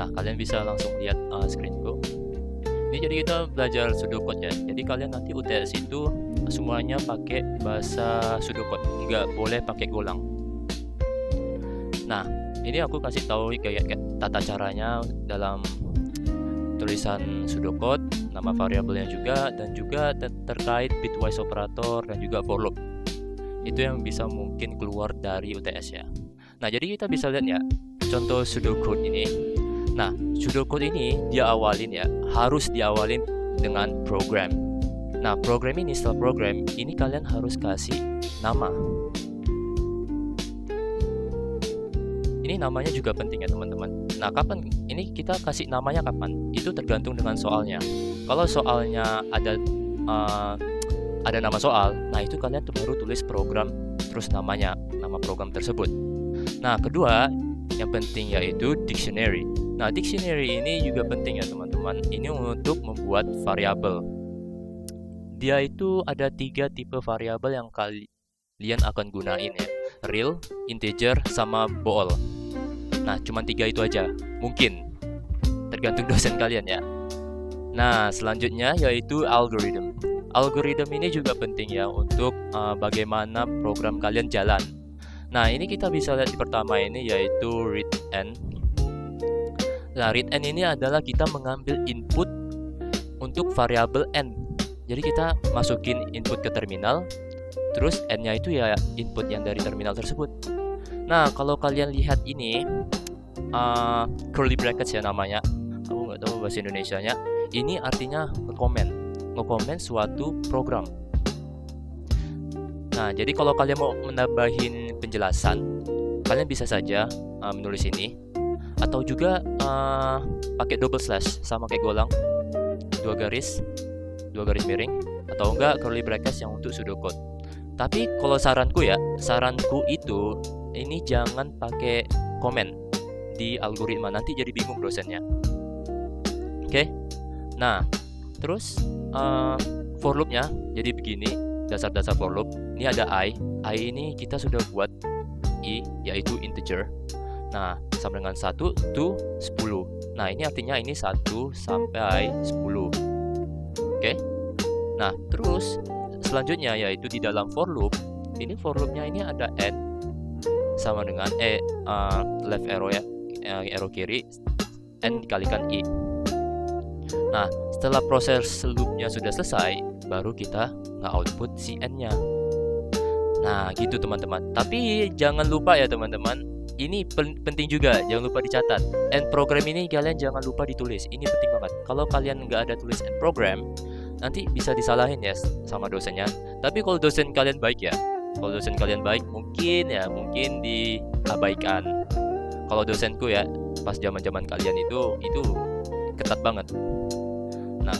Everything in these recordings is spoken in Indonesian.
Nah, kalian bisa langsung lihat screenku. Ini jadi kita belajar pseudocode ya. Jadi kalian nanti UTS itu semuanya pakai bahasa pseudocode, nggak boleh pakai Golang. Nah, ini aku kasih tahu kayak tata caranya dalam tulisan pseudocode, nama variabelnya juga, dan juga terkait bitwise operator dan juga for loop. Itu yang bisa mungkin keluar dari UTS ya. Nah, jadi kita bisa lihat ya contoh pseudocode ini. Nah, pseudocode ini harus diawalin dengan program. Nah, program ini, setelah program ini kalian harus kasih nama. Ini namanya juga penting ya teman-teman. Nah, kapan ini kita kasih namanya kapan? Itu tergantung dengan soalnya. Kalau soalnya ada nama soal, nah itu kalian baru tulis program terus nama program tersebut. Nah, kedua yang penting yaitu dictionary. Nah, dictionary ini juga penting ya teman-teman. Ini untuk membuat variabel. Dia itu ada 3 tipe variabel yang kalian akan gunain ya. Real, integer, sama bool. Nah, cuma 3 itu aja. Mungkin tergantung dosen kalian ya. Nah, selanjutnya yaitu algorithm. Algorithm ini juga penting ya untuk bagaimana program kalian jalan. Nah, ini kita bisa lihat di pertama ini yaitu readn. Nah, readn ini adalah kita mengambil input untuk variabel n. Jadi kita masukin input ke terminal, terus n-nya itu ya input yang dari terminal tersebut. Nah, kalau kalian lihat ini curly brackets ya namanya. Aku nggak tahu bahasa Indonesianya. Ini artinya ngekomen suatu program. Nah, jadi kalau kalian mau menambahin penjelasan, kalian bisa saja menulis ini, atau juga pakai double slash sama kayak Golang, 2 garis miring, atau enggak curly brackets yang untuk pseudocode. Tapi kalau saranku itu ini jangan pakai komen di algoritma, nanti jadi bingung dosennya. Oke? Nah, terus for loop-nya jadi begini, dasar-dasar for loop. Ini ada i ini kita sudah buat i, yaitu integer. Nah, sama dengan 1 to 10. Nah, ini artinya ini 1 sampai 10. Oke? Nah, terus selanjutnya yaitu di dalam for loop. Ini for loop-nya ini ada n sama dengan left arrow ya, arrow kiri, n dikalikan i. Nah, setelah proses loop-nya sudah selesai, baru kita nge-output si n-nya. Nah, gitu teman-teman. Tapi jangan lupa ya teman-teman, ini penting juga, jangan lupa dicatat. End program ini kalian jangan lupa ditulis. Ini penting banget. Kalau kalian nggak ada tulis end program, nanti bisa disalahin ya sama dosennya. Tapi kalau dosen kalian baik ya, mungkin diabaikan. Kalau dosenku ya, pas zaman-zaman kalian itu ketat banget. Nah,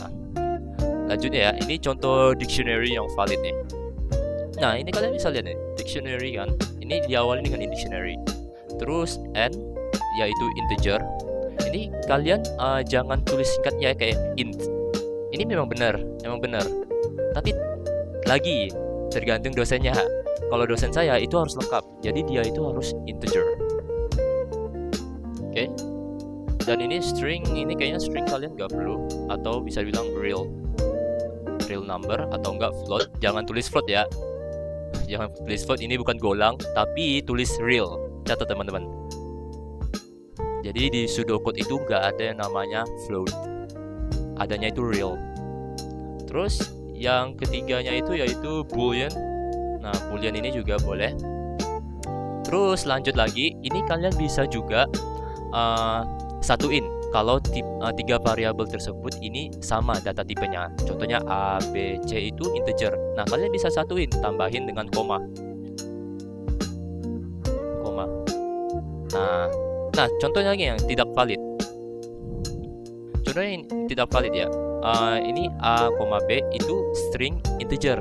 lanjutnya ya, ini contoh dictionary yang valid nih. Nah, ini kalian bisa lihat nih, dictionary kan. Ini diawali dengan dictionary. Terus n yaitu integer. Ini kalian jangan tulis singkatnya kayak int. Ini memang benar. Tapi lagi tergantung dosennya. Kalau dosen saya itu harus lengkap. Jadi dia itu harus integer. Oke? Dan ini string, ini kayaknya string kalian nggak perlu, atau bisa bilang real number atau enggak float. Jangan tulis float ya. Jangan tulis float, ini bukan Golang, tapi tulis real. Catat teman-teman. Jadi di pseudocode itu nggak ada yang namanya float. Adanya itu real. Terus yang ketiganya itu yaitu boolean. Nah, boolean ini juga boleh. Terus lanjut lagi, ini kalian bisa juga satuin kalau 3 variabel tersebut ini sama data tipenya. Contohnya A, B, C itu integer. Nah, kalian bisa satuin, tambahin dengan koma. Nah, contohnya lagi yang tidak valid. Contohnya yang tidak valid ya. Ini A, B itu string integer.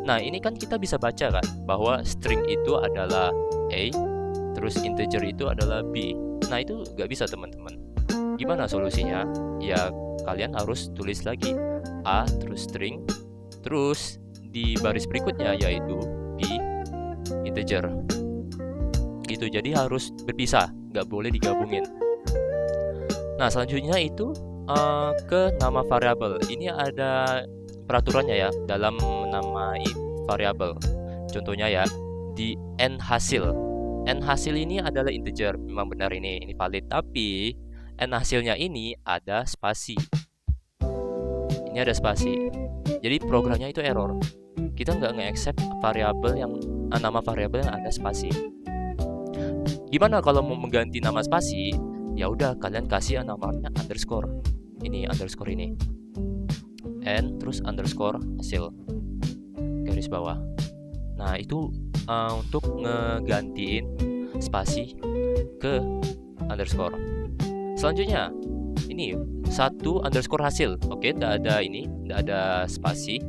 Nah, ini kan kita bisa baca kan bahwa string itu adalah A, terus integer itu adalah B. Nah, itu nggak bisa teman-teman. Gimana solusinya? Ya, kalian harus tulis lagi A terus string, terus di baris berikutnya yaitu B integer. Gitu, jadi harus berpisah, nggak boleh digabungin. Nah, selanjutnya itu ke nama variabel. Ini ada peraturannya ya dalam menamai variabel. Contohnya ya di n hasil. N hasil ini adalah integer, memang benar ini valid. Tapi n hasilnya ini ada spasi. Ini ada spasi. Jadi programnya itu error. Kita nggak nge-accept variabel yang nama variabel yang ada spasi. Gimana kalau mau mengganti nama spasi? Ya udah, kalian kasih namanya underscore. Ini underscore ini. N terus underscore hasil. Garis bawah. Nah, itu untuk ngegantiin spasi ke underscore. Selanjutnya, ini satu underscore hasil. Oke, tidak ada ini, tidak ada spasi.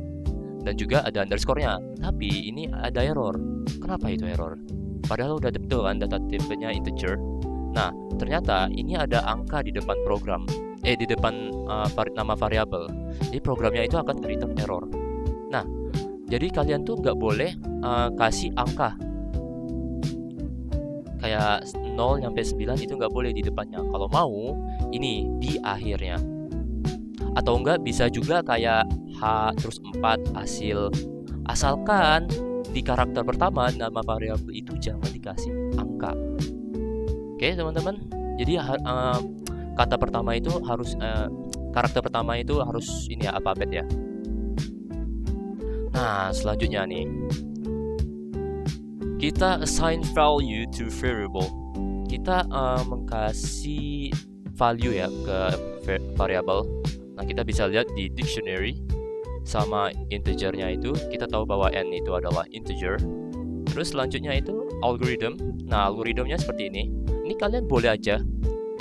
Dan juga ada underscore-nya. Tapi ini ada error. Kenapa itu error? Padahal udah betul kan data tipenya integer. Nah, ternyata ini ada angka di depan program. Di depan nama variabel. Jadi programnya itu akan return error. Nah, jadi kalian tuh nggak boleh kasih angka. Kayak 0 sampai 9 itu nggak boleh di depannya. Kalau mau, ini di akhirnya. Atau enggak bisa juga kayak H terus 4 hasil. Asalkan di karakter pertama nama variabel itu jangan dikasih angka. Oke, teman-teman. Jadi kata pertama itu harus karakter pertama itu harus ini ya, alfabet ya. Nah, selanjutnya nih. Kita assign value to variable. Kita mengkasih value ya ke variable. Nah, kita bisa lihat di dictionary sama integernya itu kita tahu bahwa n itu adalah integer. Terus selanjutnya itu algorithm. Nah, algoritmnya seperti ini. Ini kalian boleh aja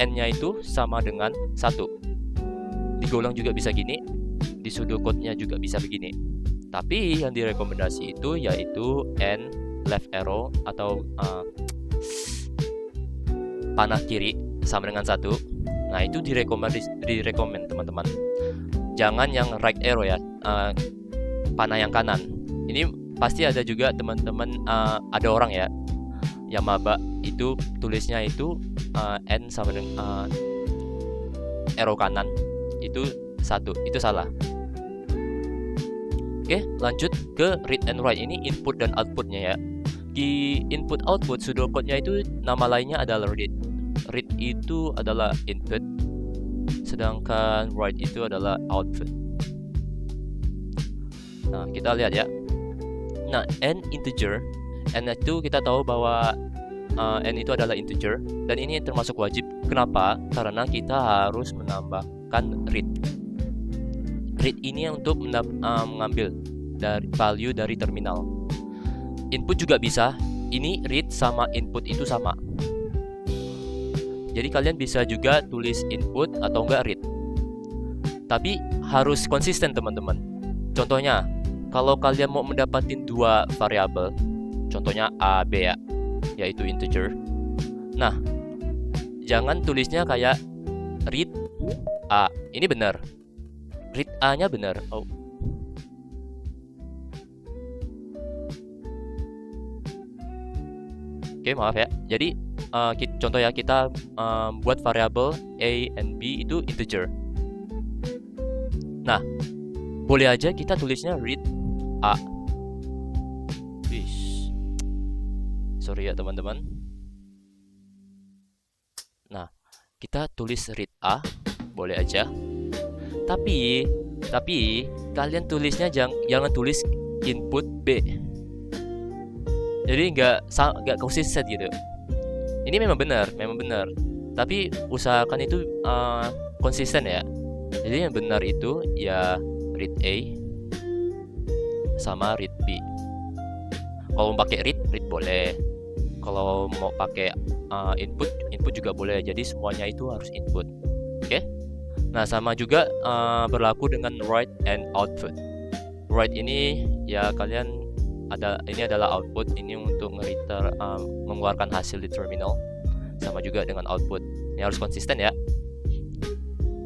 n-nya itu sama dengan 1. Digolang juga bisa gini, di pseudocode-nya juga bisa begini. Tapi yang direkomendasi itu yaitu n left arrow atau panah kiri sama dengan 1. Nah, itu direkomend teman-teman. Jangan yang right arrow ya, panah yang kanan. Ini pasti ada juga teman-teman, ada orang ya yang maba itu tulisnya itu n sama dengan arrow kanan itu 1. Itu salah. Oke, lanjut ke read and write. Ini input dan outputnya ya. Di input output pseudocode-nya itu nama lainnya adalah read. Read itu adalah input, sedangkan write itu adalah output. Nah, kita lihat ya. Nah, n integer. N itu kita tahu bahwa n itu adalah integer dan ini termasuk wajib. Kenapa? Karena kita harus menambahkan read. Read ini untuk mengambil dari value dari terminal. Input juga bisa. Ini read sama input itu sama. Jadi kalian bisa juga tulis input atau enggak read. Tapi harus konsisten teman-teman. Contohnya, kalau kalian mau mendapatkan 2 variabel, contohnya A, B ya, yaitu integer. Nah, jangan tulisnya kayak read A. Ini benar. Read A-nya benar. Oh. Oke, maaf ya. Jadi contoh ya, kita buat variabel A and B itu integer. Nah, boleh aja kita tulisnya read A. Wish. Sorry ya teman-teman. Nah, kita tulis read A, boleh aja. Tapi kalian tulisnya jangan tulis input B. Jadi nggak konsisten gitu. Ini memang benar. Tapi usahakan itu konsisten ya. Jadi yang benar itu ya read A sama read B. Kalau mau pakai read boleh. Kalau mau pakai input juga boleh. Jadi semuanya itu harus input. Oke? Nah, sama juga berlaku dengan write and output. Write ini ya kalian ini adalah output, ini untuk mengeluarkan hasil di terminal. Sama juga dengan output. Ini harus konsisten ya.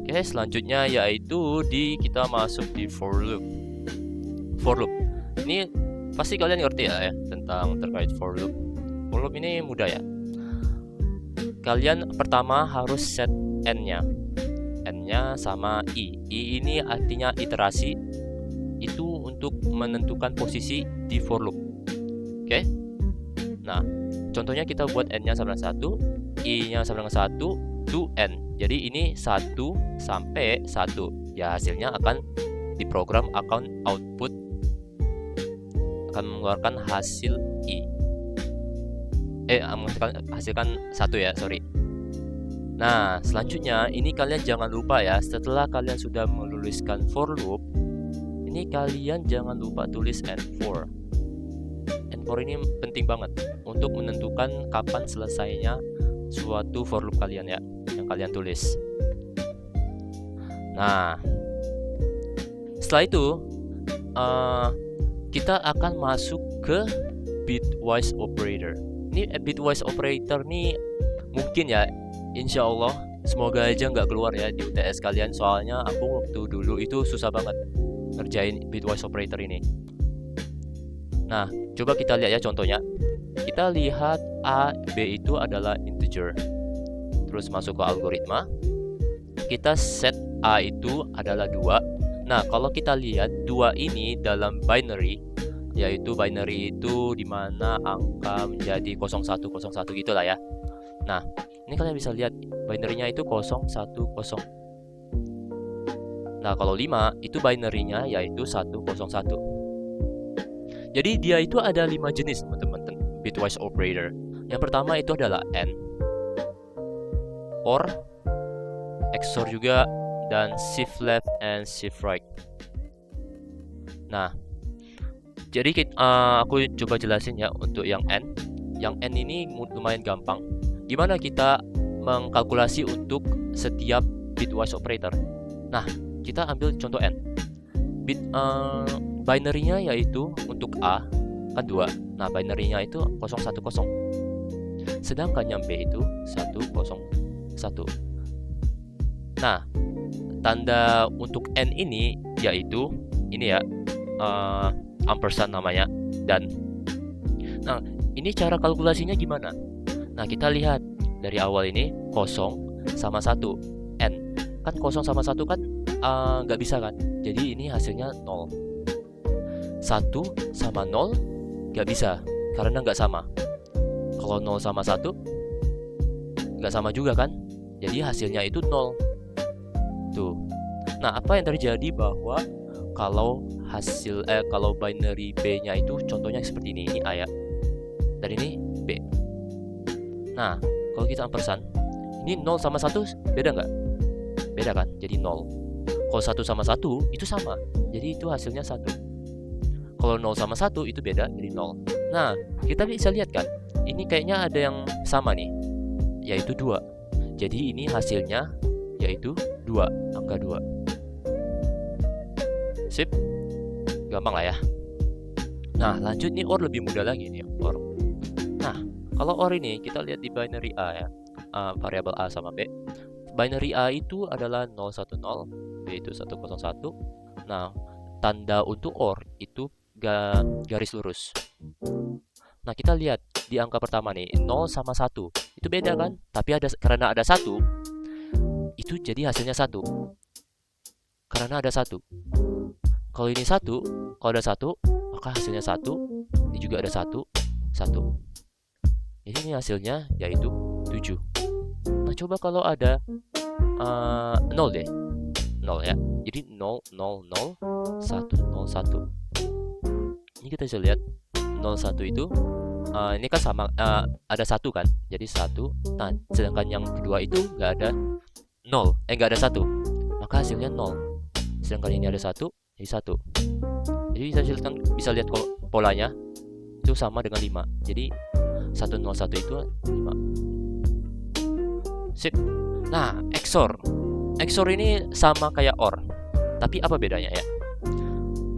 Oke, selanjutnya yaitu kita masuk di for loop. For loop. Ini pasti kalian ngerti ya tentang terkait for loop. For loop ini mudah ya. Kalian pertama harus set n-nya. N-nya sama I. I ini artinya iterasi, itu untuk menentukan posisi di for loop. Oke? Nah, contohnya kita buat N-nya sama dengan 1, I-nya sama dengan 1, to N. Jadi ini 1 sampai 1. Ya, hasilnya akan diprogram akan output, akan mengeluarkan hasil I. Menghasilkan 1 ya, sorry. Nah, selanjutnya ini kalian jangan lupa ya, setelah kalian sudah menuliskan for loop, ini kalian jangan lupa tulis N4. N4 ini penting banget untuk menentukan kapan selesainya suatu for loop kalian ya, yang kalian tulis. Nah, setelah itu kita akan masuk ke bitwise operator. Ini bitwise operator nih mungkin ya, insya Allah semoga aja nggak keluar ya di UTS kalian, soalnya aku waktu dulu itu susah banget ngerjain bitwise operator ini. Nah, coba kita lihat ya contohnya. Kita lihat A, B itu adalah integer. Terus masuk ke algoritma. Kita set A itu adalah 2. Nah, kalau kita lihat 2 ini dalam binary, yaitu binary itu dimana angka menjadi 0101 gitu lah ya. Nah, ini kalian bisa lihat binary-nya itu 010. Nah, kalau 5 itu binary-nya yaitu 101. Jadi dia itu ada 5 jenis teman-teman bitwise operator. Yang pertama itu adalah AND, OR, XOR juga, dan shift left and shift right. Nah, jadi aku coba jelasin ya untuk yang AND. Yang AND ini lumayan gampang. Gimana kita mengkalkulasi untuk setiap bitwise operator? Nah, kita ambil contoh N. Binary-nya yaitu untuk A kan 2. Nah, binary-nya itu 010. Sedangkan yang B itu 101. Nah, tanda untuk N ini yaitu ini ya, ampersand namanya, dan. Nah, ini cara kalkulasinya gimana? Nah, kita lihat dari awal ini 0 sama 1. N kan 0 sama 1 kan nggak bisa kan, jadi ini hasilnya 0. 1 sama 0 nggak bisa karena nggak sama. Kalau 0 sama 1 nggak sama juga kan, jadi hasilnya itu 0 tuh. Nah, apa yang terjadi bahwa kalau kalau binary B-nya itu contohnya seperti ini A ya, dan ini B. Nah, kalau kita ampersand, ini 0 sama 1 beda nggak? Beda kan, jadi 0. Kalau 1 sama 1 itu sama, jadi itu hasilnya 1. Kalau 0 sama 1 itu beda, jadi 0. Nah, kita bisa lihat kan, ini kayaknya ada yang sama nih, yaitu 2. Jadi ini hasilnya yaitu 2, angka 2. Sip, gampang lah ya. Nah, lanjut nih OR lebih mudah lagi nih, OR. Nah, kalau OR ini kita lihat di binary A ya, variabel A sama B. Binary A itu adalah 010, B itu 101. Nah, tanda untuk OR itu garis lurus. Nah, kita lihat di angka pertama nih, 0 sama 1. Itu beda kan? Tapi karena ada 1, itu jadi hasilnya 1. Karena ada 1. Kalau ini 1, kalau ada 1, maka hasilnya 1. Ini juga ada 1, 1. Jadi ini hasilnya yaitu 7. Nah, coba kalau ada 0 deh. 0 ya. Jadi 0, 0, 0, 1, 0, 1. Ini kita bisa lihat 0, 1 itu ini kan sama, ada 1 kan. Jadi 1. Nah, sedangkan yang kedua itu nggak ada 0. Nggak ada 1. Maka hasilnya 0. Sedangkan ini ada 1, jadi 1. Jadi bisa lihat polanya itu sama dengan 5. Jadi 101 itu 5. Sip. Nah, XOR. XOR ini sama kayak OR. Tapi apa bedanya ya?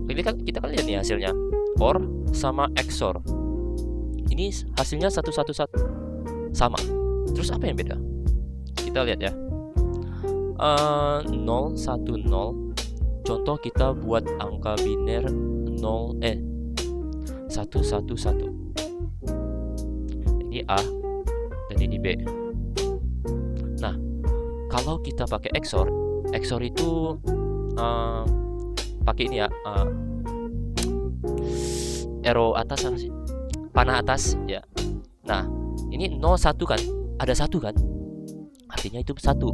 Ini kan kita lihat nih hasilnya. OR sama XOR. Ini hasilnya 111. Sama. Terus apa yang beda? Kita lihat ya. 0, 1, 0. Contoh kita buat angka biner 1, 1, 1. Ini A dan ini B. Nah, kalau kita pakai XOR, XOR itu pakai ini ya, arrow atas apa sih? Panah atas ya. Nah, ini 0 1 kan? Ada 1 kan? Artinya itu 1.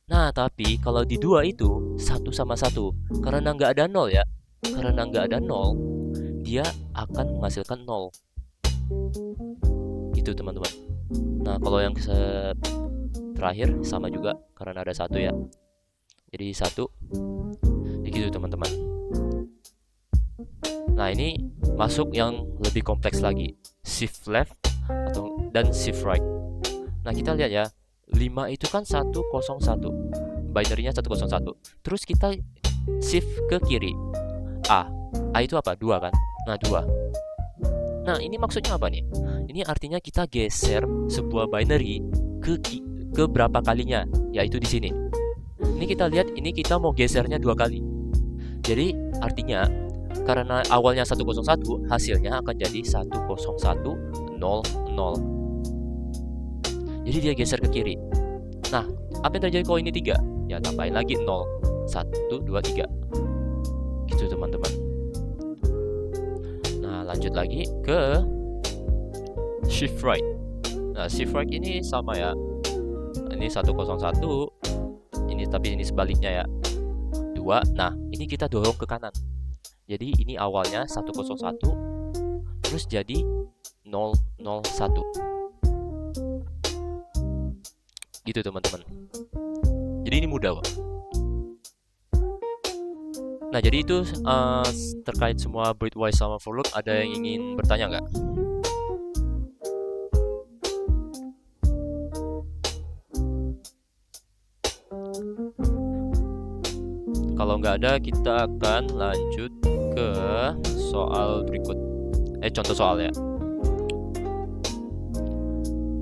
Nah, tapi kalau di 2 itu 1 sama 1. Karena nggak ada 0 ya. Karena nggak ada 0, dia akan menghasilkan 0. Itu teman-teman. Nah, kalau yang terakhir sama juga karena ada 1 ya. Jadi 1. Begitu teman-teman. Nah, ini masuk yang lebih kompleks lagi. Shift left dan shift right. Nah, kita lihat ya. 5 itu kan 101. Binary-nya 101. Terus kita shift ke kiri. A itu apa? 2 kan? Nah, 2. Nah, ini maksudnya apa nih? Ini artinya kita geser sebuah binary ke berapa kalinya, yaitu di sini. Ini kita lihat, ini kita mau gesernya 2 kali. Jadi, artinya karena awalnya 101, hasilnya akan jadi 10100. Jadi dia geser ke kiri. Nah, apa yang terjadi kalau ini 3? Ya, tambahin lagi 0. 1, 2, 3. Gitu teman-teman. Nah, lanjut lagi ke shift right. Nah, shift right ini sama ya. Ini 101. Tapi ini sebaliknya ya. 2. Nah, ini kita dorong ke kanan. Jadi ini awalnya 101 terus jadi 001. Gitu teman-teman. Jadi ini mudah kok. Nah, jadi itu terkait semua bitwise sama for loop. Ada yang ingin bertanya nggak? Kalau nggak ada, kita akan lanjut ke soal berikut. Contoh soal ya.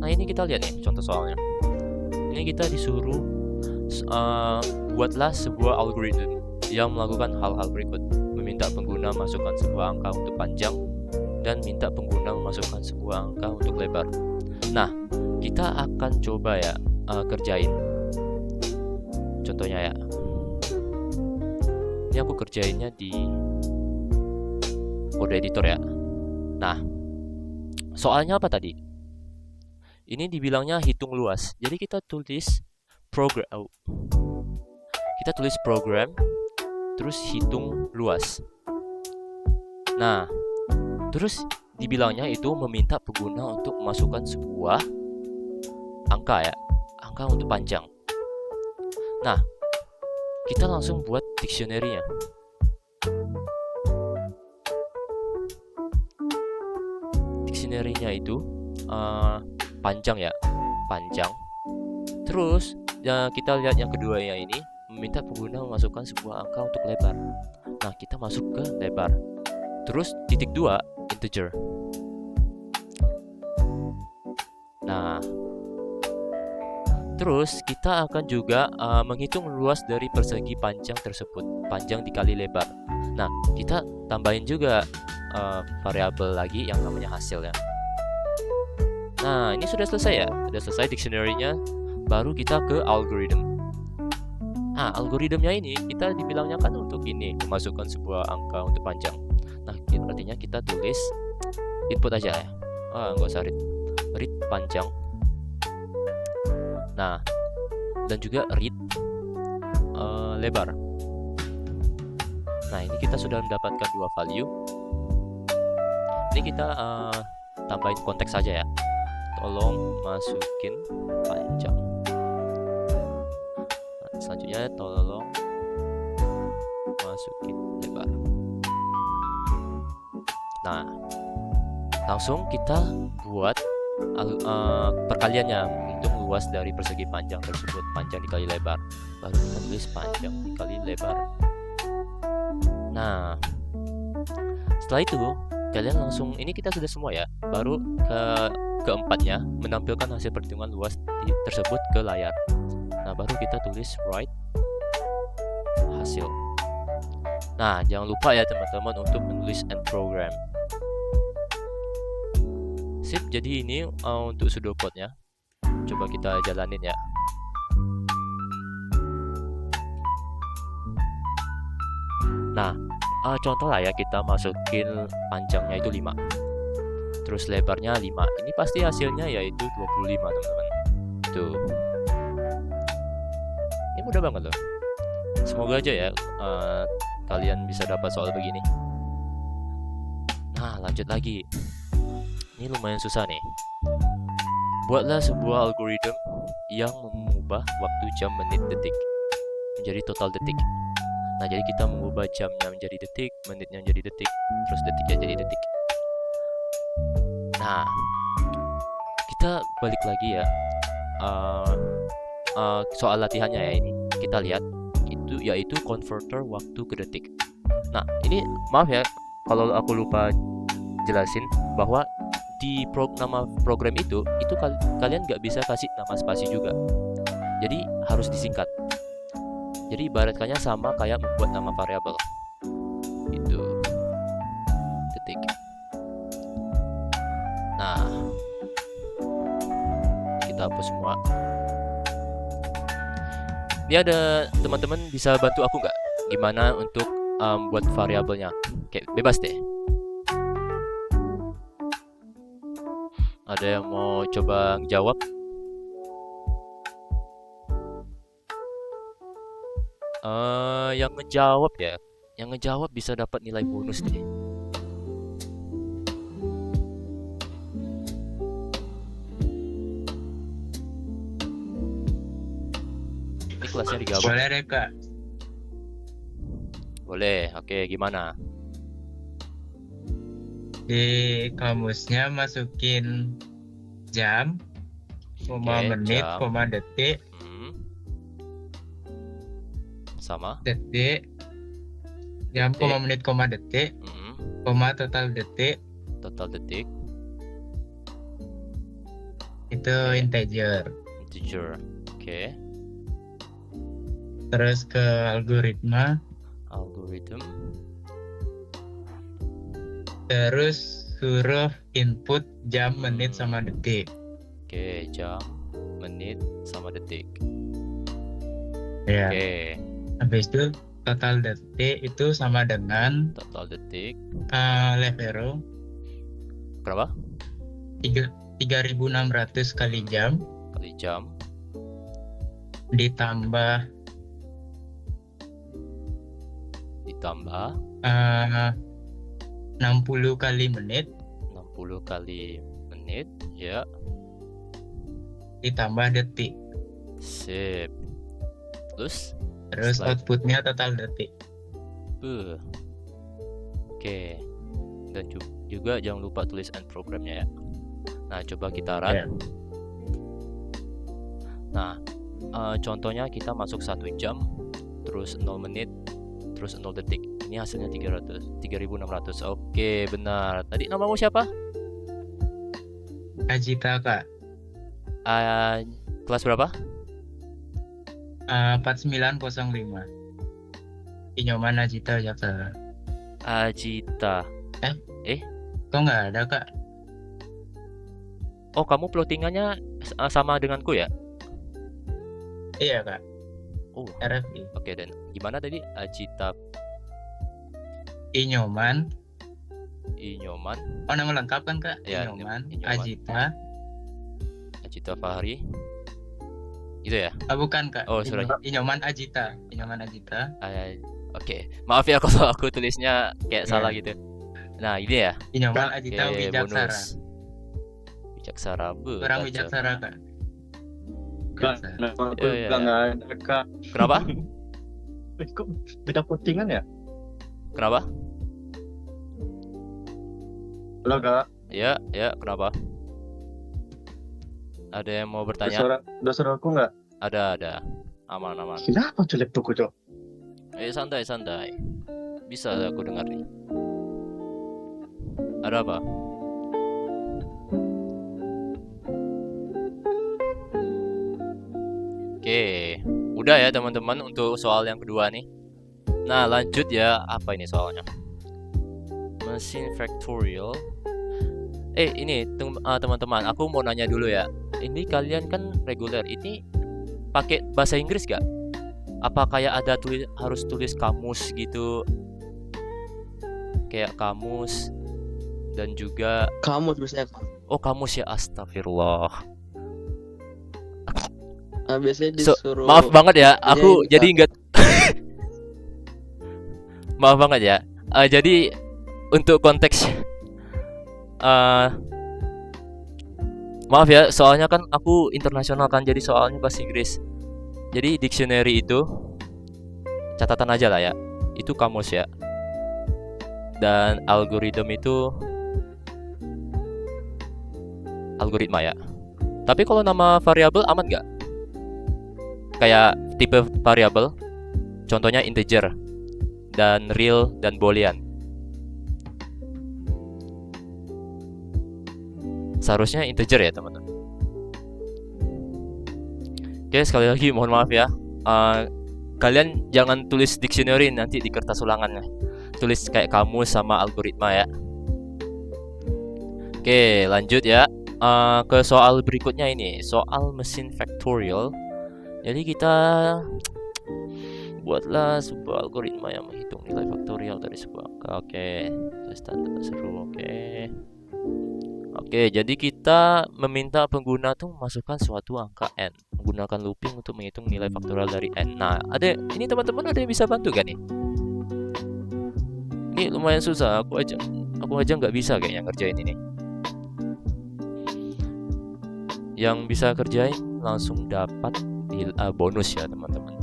Nah, ini kita lihat nih contoh soalnya. Ini kita disuruh buatlah sebuah algoritma yang melakukan hal-hal berikut. Meminta pengguna masukkan sebuah angka untuk panjang dan minta pengguna memasukkan sebuah angka untuk lebar. Nah, kita akan coba ya kerjain. Contohnya ya. Ini aku kerjainnya di kode editor ya. Nah, soalnya apa tadi? Ini dibilangnya hitung luas. Jadi kita tulis program. Terus hitung luas. Nah, terus dibilangnya itu meminta pengguna untuk memasukkan sebuah angka ya. Angka untuk panjang. Nah, kita langsung buat dictionary-nya. Dictionary-nya itu panjang ya, panjang. Terus ya, kita lihat yang kedua ya, ini meminta pengguna memasukkan sebuah angka untuk lebar. Nah, kita masuk ke lebar. Terus titik 2 integer. Nah, terus kita akan juga menghitung luas dari persegi panjang tersebut, panjang dikali lebar. Nah, kita tambahin juga variabel lagi yang namanya hasil ya. Nah, ini sudah selesai ya, sudah selesai dictionary-nya. Baru kita ke algorithm. Nah, algoritmnya ini kita dibilangnya kan untuk ini, memasukkan sebuah angka untuk panjang. Nah, artinya kita tulis input aja ya. Nggak usah read panjang. Nah, dan juga read lebar. Nah, ini kita sudah mendapatkan 2 value. Ini kita tambahin konteks saja ya. Tolong masukin panjang. Nah, selanjutnya tolong masukin lebar. Nah, langsung kita buat perkaliannya, menghitung luas dari persegi panjang tersebut, panjang dikali lebar. Baru kita tulis panjang dikali lebar. Nah, setelah itu kalian langsung, ini kita sudah semua ya. Baru keempatnya, menampilkan hasil perhitungan luas tersebut ke layar. Nah, baru kita tulis write hasil. Nah, jangan lupa ya teman-teman untuk menulis end program. Sip, jadi ini untuk pseudocode-nya. Coba kita jalanin ya. Nah, contoh lah ya, kita masukin panjangnya itu 5, terus lebarnya 5. Ini pasti hasilnya yaitu 25, teman-teman. Tuh. Ini mudah banget loh. Semoga aja ya kalian bisa dapat soal begini. Nah, lanjut lagi. Ini lumayan susah nih. Buatlah sebuah algoritma yang mengubah waktu jam, menit, detik menjadi total detik. Nah, jadi kita mengubah jamnya menjadi detik, menitnya menjadi detik, terus detiknya jadi detik. Nah, kita balik lagi ya. Soal latihannya ya ini. Kita lihat itu yaitu konverter waktu ke detik. Nah, ini maaf ya kalau aku lupa jelasin bahwa di nama program itu kalian nggak bisa kasih nama spasi juga. Jadi harus disingkat. Jadi ibaratkannya sama kayak membuat nama variabel. Itu detik. Nah, kita hapus semua. Ini ada teman-teman bisa bantu aku nggak? Gimana untuk buat variabelnya? Kayak bebas deh. Ada yang mau coba jawab? Yang ngejawab ya. Yang ngejawab bisa dapat nilai bonus nih. Ini kelasnya digabung. Boleh deh Kak. Boleh. Oke, gimana? Di kamusnya masukin jam, koma menit, jam. koma detik, sama detik, jam, koma menit, koma detik, koma total detik. Total detik. Itu integer. Integer. Oke. Terus ke algoritma. Terus suruh input jam, menit, sama detik. Oke, jam, menit, sama detik. Ya. Oke. Habis itu total detik itu sama dengan total detik. Left arrow. Berapa? 3.600 kali jam. Kali jam. Ditambah 60 kali menit. 60 kali menit, ya. Ditambah detik. Sip. Terus outputnya total detik. Oke. Dan juga jangan lupa tulis end programnya ya. Nah, coba kita run. Yeah. Nah, contohnya kita masuk 1 jam, terus 0 menit, terus 0 detik. Ini hasilnya 3.600. Oke, benar. Tadi namamu siapa? Ajita, Kak. Kelas berapa? 4905. Inyoman Ajita, Jakarta. Ajita. Kok nggak ada, Kak? Oh, kamu plottingannya sama denganku ya? Iya, Kak. Oh, RFI. Oke, dan gimana tadi? Ajita Inyoman. Oh, nama lengkap kan, Kak? Ya, Inyoman. Ajita Fahri. Itu ya? Bukan, Kak. Oh, sorry. Inyoman Ajita. Oke. Maaf ya kalau aku tulisnya kayak salah gitu. Nah, ini ya. Inyoman Ajita Wijaksara. Bonus. Wijaksara. Kurang Wijaksara, Kak. Kenapa aku bilang nggak ada, Kak? Kenapa? Kok beda postingan ya? Kenapa? Halo, Kak. Ya, kenapa? Ada yang mau bertanya? Ada suara aku nggak? Ada. Aman. Kenapa jelek tuh, Cok? Santai. Bisa aku dengar nih. Ada apa? Oke, udah ya teman-teman untuk soal yang kedua nih. Nah, lanjut ya. Apa ini soalnya? Mesin factorial. Ini teman-teman, aku mau nanya dulu ya. Ini kalian kan reguler, ini pakai bahasa Inggris gak? Apa kayak ada harus tulis kamus gitu? kayak kamus dan juga Kamus biasanya. kamus ya, astagfirullah. Biasanya So, disuruh. maaf banget ya, aku ini, jadi ingat. Maaf banget ya. Jadi untuk konteks maaf ya, soalnya kan aku internasional kan, jadi soalnya bahasa Inggris. Jadi dictionary itu catatan aja lah ya. Itu kamus ya. Dan algoritma itu algoritma ya. Tapi kalau nama variabel aman nggak? Kayak tipe variabel, contohnya integer dan real dan boolean. Seharusnya integer ya teman-teman. Oke, sekali lagi mohon maaf ya. Kalian jangan tulis dictionary nanti di kertas ulangannya. Tulis kayak kamus sama algoritma ya. Oke, lanjut ya. Ke soal berikutnya ini, soal mesin factorial. Jadi kita buatlah sebuah algoritma yang menghitung nilai faktorial dari sebuah angka. Oke, standar seru. Oke, jadi kita meminta pengguna tuh memasukkan suatu angka n menggunakan looping untuk menghitung nilai faktorial dari n. Nah, ini teman-teman ada yang bisa bantu gak nih? Ini lumayan susah, aku aja nggak bisa kayaknya ngerjain ini. Yang bisa kerjain langsung dapat bonus ya teman-teman.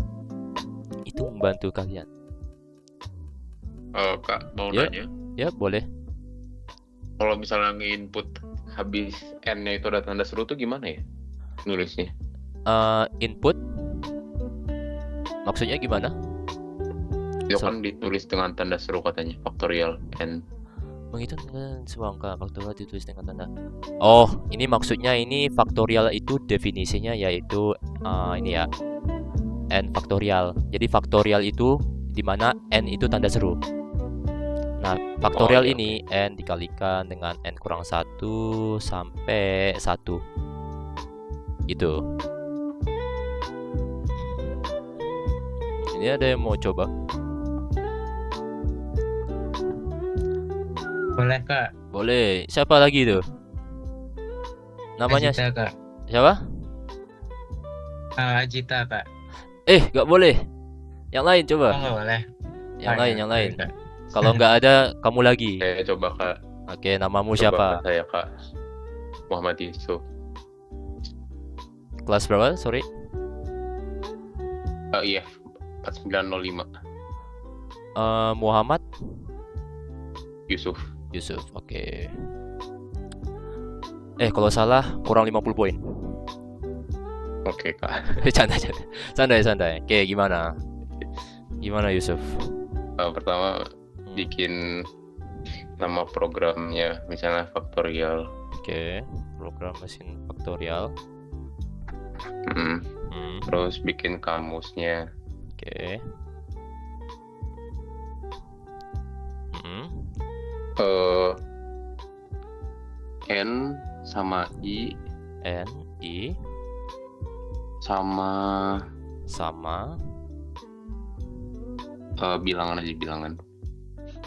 Itu membantu kalian. Kak, mau Ya. nanya. Ya, boleh. Kalau misalnya nge-input habis N-nya itu ada tanda seru tuh gimana ya nulisnya? Input maksudnya gimana? Itu kan ditulis dengan tanda seru katanya, faktorial N. Menghitung dengan sebuah angka faktorial ditulis dengan tanda. Oh, ini maksudnya ini faktorial itu definisinya yaitu ini ya, n faktorial. Jadi faktorial itu di mana n itu tanda seru. Nah, faktorial iya, ini n dikalikan dengan n kurang 1 sampai 1. Gitu. Ini ada yang mau coba? Boleh Kak. Boleh. Siapa lagi tuh? Namanya Ajita Kak. siapa? Ajita Kak. Gak boleh. Yang lain coba. Oh nggak boleh. Yang Oh, lain, ya, yang lain. Kak. Kalau nggak ada, kamu lagi. Saya coba Kak. Oke, namamu Coba siapa? Kak, saya Kak Muhammad Yusuf. Kelas berapa? Sorry. Iya, 4905 Muhammad Yusuf. Yusuf. Oke. Kalau salah kurang 50 poin. Oke Kak. Santai. Oke, gimana? Gimana Yusuf? Pertama bikin nama programnya misalnya faktorial. Oke, program mesin faktorial. Terus bikin kamusnya. Oke. N sama I N I sama bilangan aja,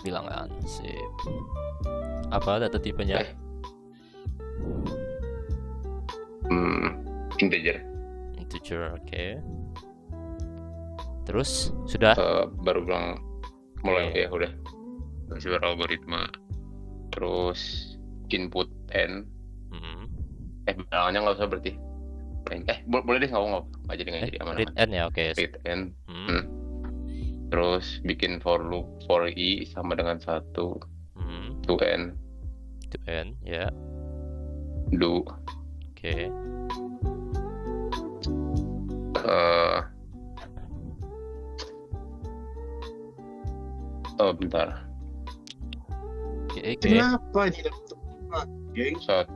bilangan. Sip. Apa data tipenya? Integer. Oke. Terus sudah? Baru bilang mulai Oke. ya udah. Terus algoritma. Terus input N. Bilangannya nggak usah berarti. Boleh deh, nggak jadi aman. Read N ya, oke. Read N. Terus bikin for loop for I sama dengan 1 to N. To N ya. Do. Oke. Bentar. Oke. Kenapa ini? 1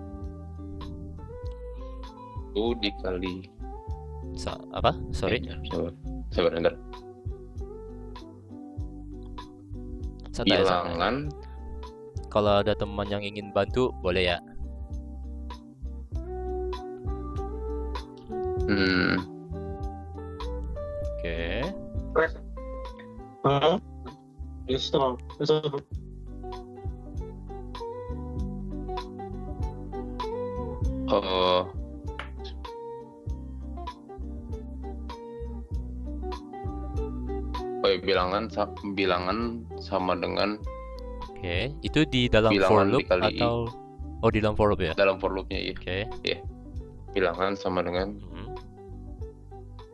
dikali Apa? Sorry. Sabar bentar. Santai. Bilangan. Kalau ada teman yang ingin bantu, boleh ya. Oke. eh bilangan sama dengan Oke, itu di dalam for bilangan loop dikali i. atau di dalam for loop ya? Dalam for loopnya ya. Oke. Bilangan sama dengan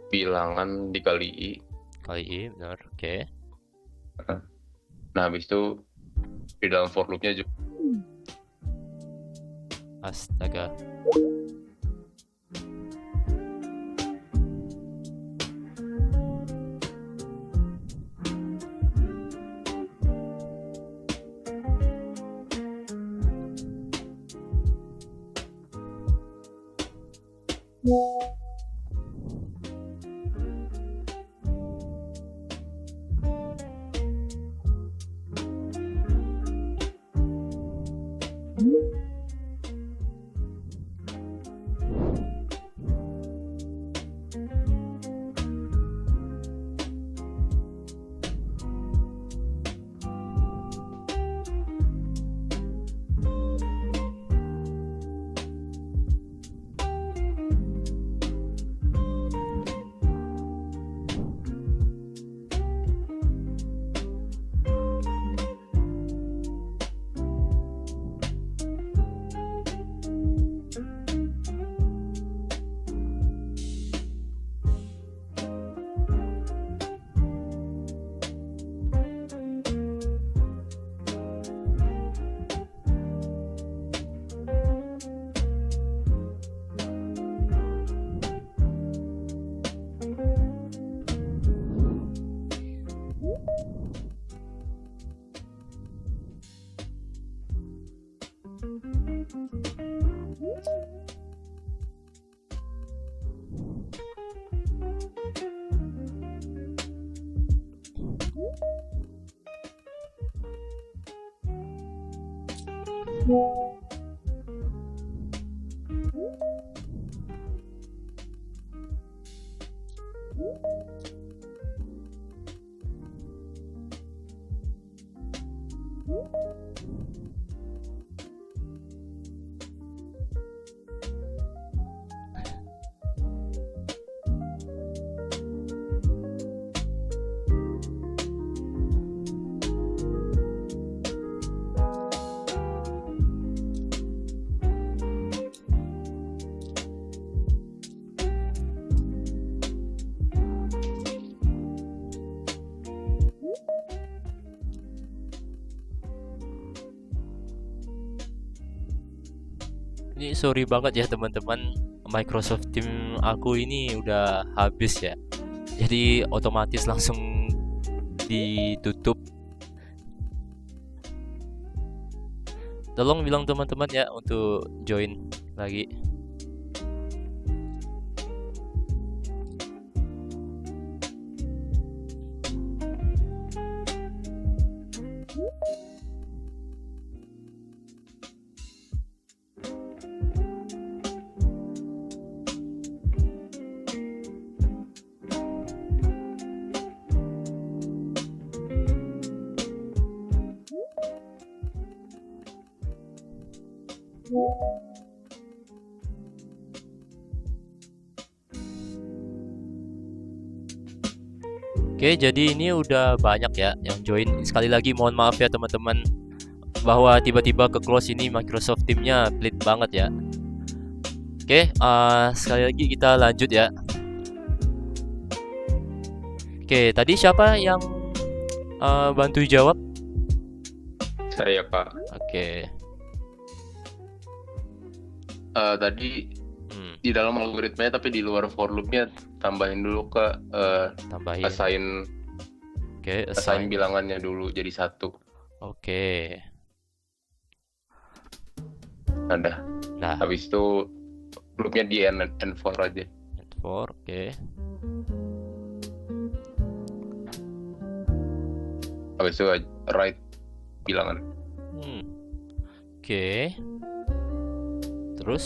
bilangan dikali i. Kali i, benar. Oke. Nah, habis itu di dalam for loopnya juga Astaga. Ini sorry banget ya teman-teman, Microsoft Team aku ini udah habis ya. Jadi otomatis langsung ditutup. Tolong bilang teman-teman ya untuk join lagi. Oke, jadi ini udah banyak ya yang join. Sekali lagi mohon maaf ya teman-teman bahwa tiba-tiba ke close ini Microsoft Team-nya pelit banget ya. Oke, sekali lagi kita lanjut ya. Oke, tadi siapa yang bantu jawab? saya, Pak. Oke. Tadi di dalam algoritmanya tapi di luar for loopnya tambahin dulu ke Tambahin. assign Oke, assign bilangannya dulu jadi 1. Oke. Ada. Nah, Habis itu loopnya di N4 aja. N4, oke. Habis itu write bilangan. Oke. Terus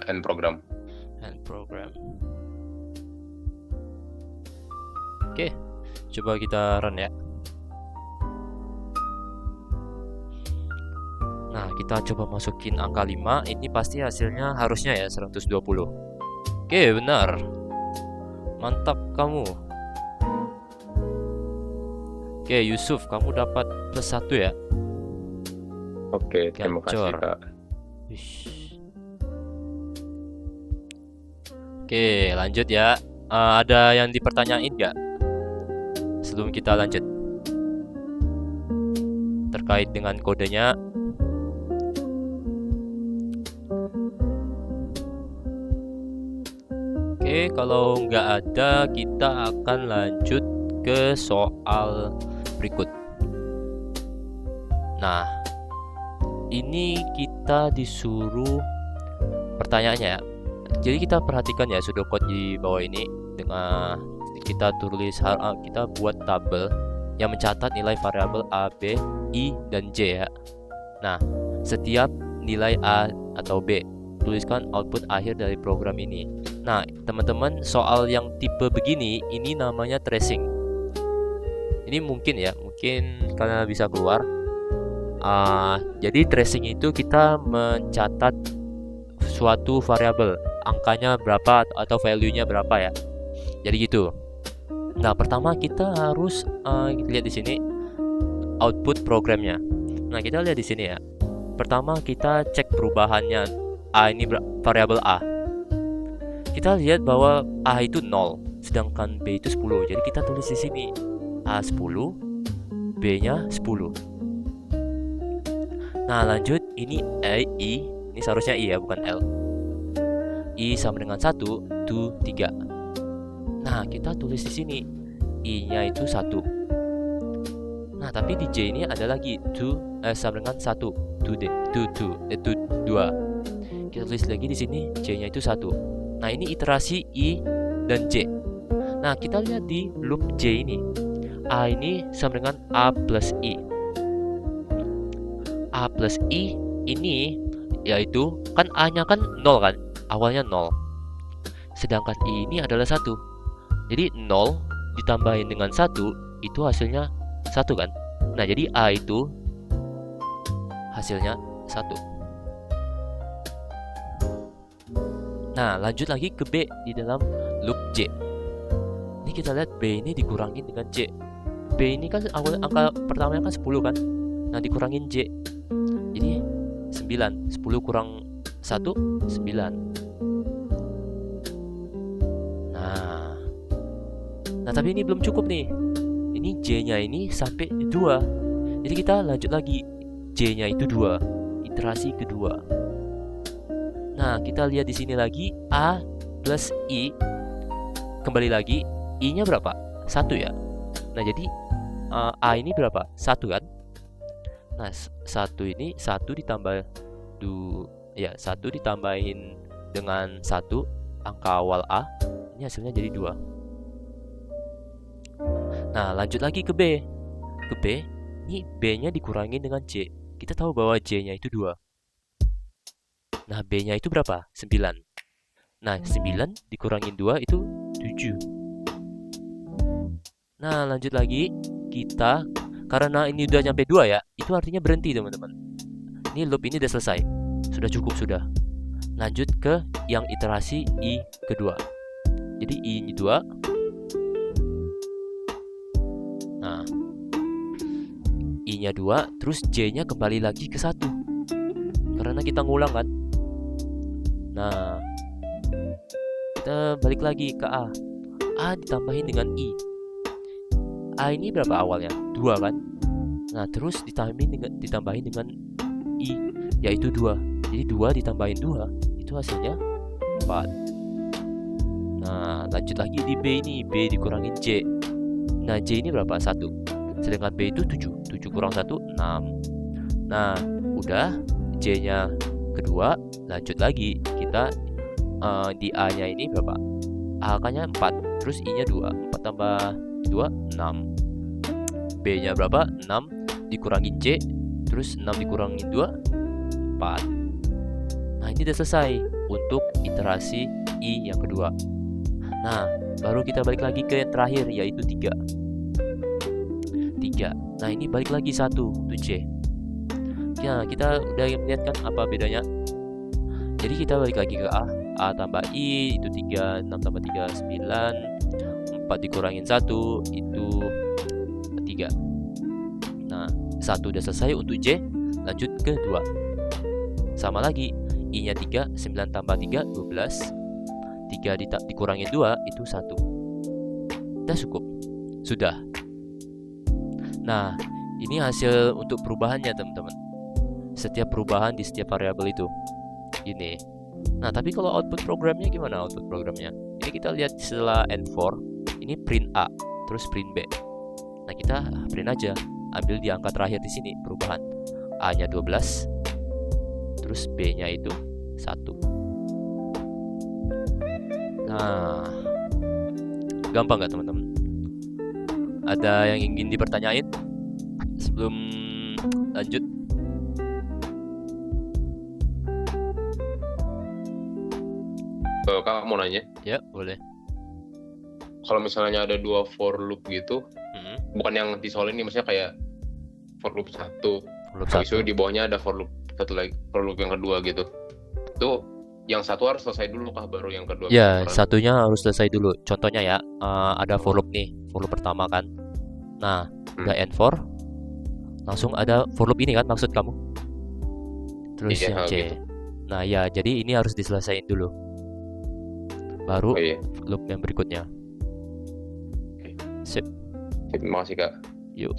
N program. N program. Oke, coba kita run ya. Nah, kita coba masukin angka 5. Ini pasti hasilnya harusnya ya 120. Oke, benar. Mantap kamu. Oke, Yusuf, kamu dapat plus 1 ya. Oke, terima kasih Gacor. Kak. Wish. Oke, lanjut ya. Ada yang dipertanyain nggak sebelum kita lanjut terkait dengan kodenya? Oke, kalau nggak ada, kita akan lanjut ke soal berikut. Nah, ini kita disuruh pertanyaannya ya. Jadi kita perhatikan ya pseudocode di bawah ini. Dengan kita tulis, kita buat tabel yang mencatat nilai variabel A, B, I, dan J ya. Nah, setiap nilai A atau B, tuliskan output akhir dari program ini. Nah, teman-teman, soal yang tipe begini, ini namanya tracing. Ini mungkin ya, mungkin kalian bisa keluar. Jadi tracing itu kita mencatat suatu variabel, angkanya berapa atau value-nya berapa ya. Jadi gitu. Nah, pertama kita harus lihat di sini output programnya. Nah, kita lihat di sini ya. Pertama kita cek perubahannya. A ini variabel A. Kita lihat bahwa A itu 0, sedangkan B itu 10. Jadi kita tulis di sini A 10, B-nya 10. Nah, lanjut ini I, ini seharusnya I ya, bukan L. I sama dengan 1, 2, 3. Nah, kita tulis di sini I-nya itu 1. Nah, tapi di J ini ada lagi 2 sama dengan 1, 2. Kita tulis lagi di sini J-nya itu 1. Nah, ini iterasi I dan J. Nah, kita lihat di loop J ini. A ini sama dengan A plus I. A plus I ini yaitu kan A-nya kan 0 kan, awalnya 0. Sedangkan I ini adalah 1. Jadi 0 ditambahin dengan 1 itu hasilnya 1 kan. Nah, jadi A itu hasilnya 1. Nah, lanjut lagi ke B di dalam loop J. Ini kita lihat B ini dikurangin dengan J. B ini kan awal angka pertamanya kan 10 kan. Nah, dikurangin J. Jadi 9. 10 kurang 1, 9. Nah, tapi ini belum cukup nih. Ini J-nya ini sampai 2. Jadi kita lanjut lagi. J-nya itu 2. Iterasi kedua. Nah, kita lihat di sini lagi A plus I. Kembali lagi, I-nya berapa? 1 ya. Nah, jadi A ini berapa? 1 kan? Nah, 1 ini 1 ditambah 2 ya, 1 ditambahin dengan 1 angka awal A. Ini hasilnya jadi 2. Nah, lanjut lagi ke B. Ke B, ini B-nya dikurangin dengan J. Kita tahu bahwa J-nya itu 2. Nah, B-nya itu berapa? 9. Nah, 9 dikurangin 2 itu 7. Nah, lanjut lagi. Kita, karena ini udah nyampe 2 ya, itu artinya berhenti teman-teman. Ini loop ini udah selesai. Sudah cukup, sudah. Lanjut ke yang iterasi I kedua. Jadi I ini 2. Nah, I-nya 2, terus J-nya kembali lagi ke 1. Karena kita ngulang kan. Nah, kita balik lagi ke A. A ditambahin dengan I. A ini berapa awalnya? 2 kan. Nah, terus ditambahin dengan I, yaitu 2. Jadi 2 ditambahin 2, itu hasilnya 4. Nah, lanjut lagi di B ini. B dikurangin J. Nah, J ini berapa? 1. Sedangkan B itu 7. 7 kurang 1, 6. Nah, udah. J-nya kedua. Lanjut lagi. Kita di A-nya ini berapa? A-nya 4. Terus I-nya 2. 4 tambah 2, 6. B-nya berapa? 6. Dikurangin J. Terus 6 dikurangin 2, 4. Nah, ini udah selesai untuk iterasi I yang kedua. Nah, baru kita balik lagi ke yang terakhir, yaitu 3. Nah, ini balik lagi 1 untuk J. Ya, kita udah lihat kan apa bedanya. Jadi kita balik lagi ke A tambah I itu 3, 6 tambah 3 9, 4 dikurangin 1 itu 3. Nah, 1 udah selesai untuk J, lanjut ke 2. Sama lagi, I-nya 3, 9 tambah 3 12. 3 dikurangin 2 itu 1. Udah cukup. Sudah. Nah, ini hasil untuk perubahannya, teman-teman. Setiap perubahan di setiap variabel itu. Ini. Nah, tapi kalau output programnya gimana output programnya? Ini kita lihat setelah N4, ini print A, terus print B. Nah, kita print aja. Ambil di angka terakhir di sini perubahan. A-nya 12, terus B-nya itu 1. Nah, gampang nggak teman-teman? Ada yang ingin dipertanyain sebelum lanjut? Kak mau nanya, Ya, boleh. kalau misalnya ada 2 for loop gitu, bukan yang di soal ini, maksudnya kayak for loop 1, Loop habis itu 1. di bawahnya ada for loop satu lagi, for loop yang kedua gitu. Itu yang satu harus selesai dulu kah baru yang kedua? Ya, bisa satunya harus selesai dulu. Contohnya ya, ada for loop nih, for loop pertama kan. Nah, udah N4, langsung ada for loop ini kan maksud kamu? Terus Iya, yang C. gitu. Nah, ya, jadi ini harus diselesaikan dulu. Baru Oh iya, loop yang berikutnya. Sip. terima kasih Kak. Yuk.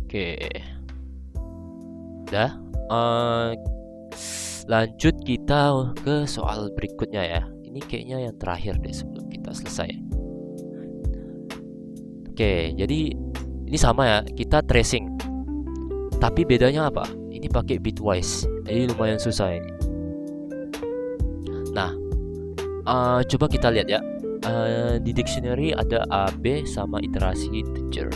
Oke. Udah. Lanjut kita ke soal berikutnya ya. Ini kayaknya yang terakhir deh sebelum kita selesai. Oke, jadi ini sama ya. Kita tracing. Tapi bedanya apa? Ini pakai bitwise. Jadi lumayan susah ini. Nah, coba kita lihat ya. Di dictionary ada A, B sama iterasi integer.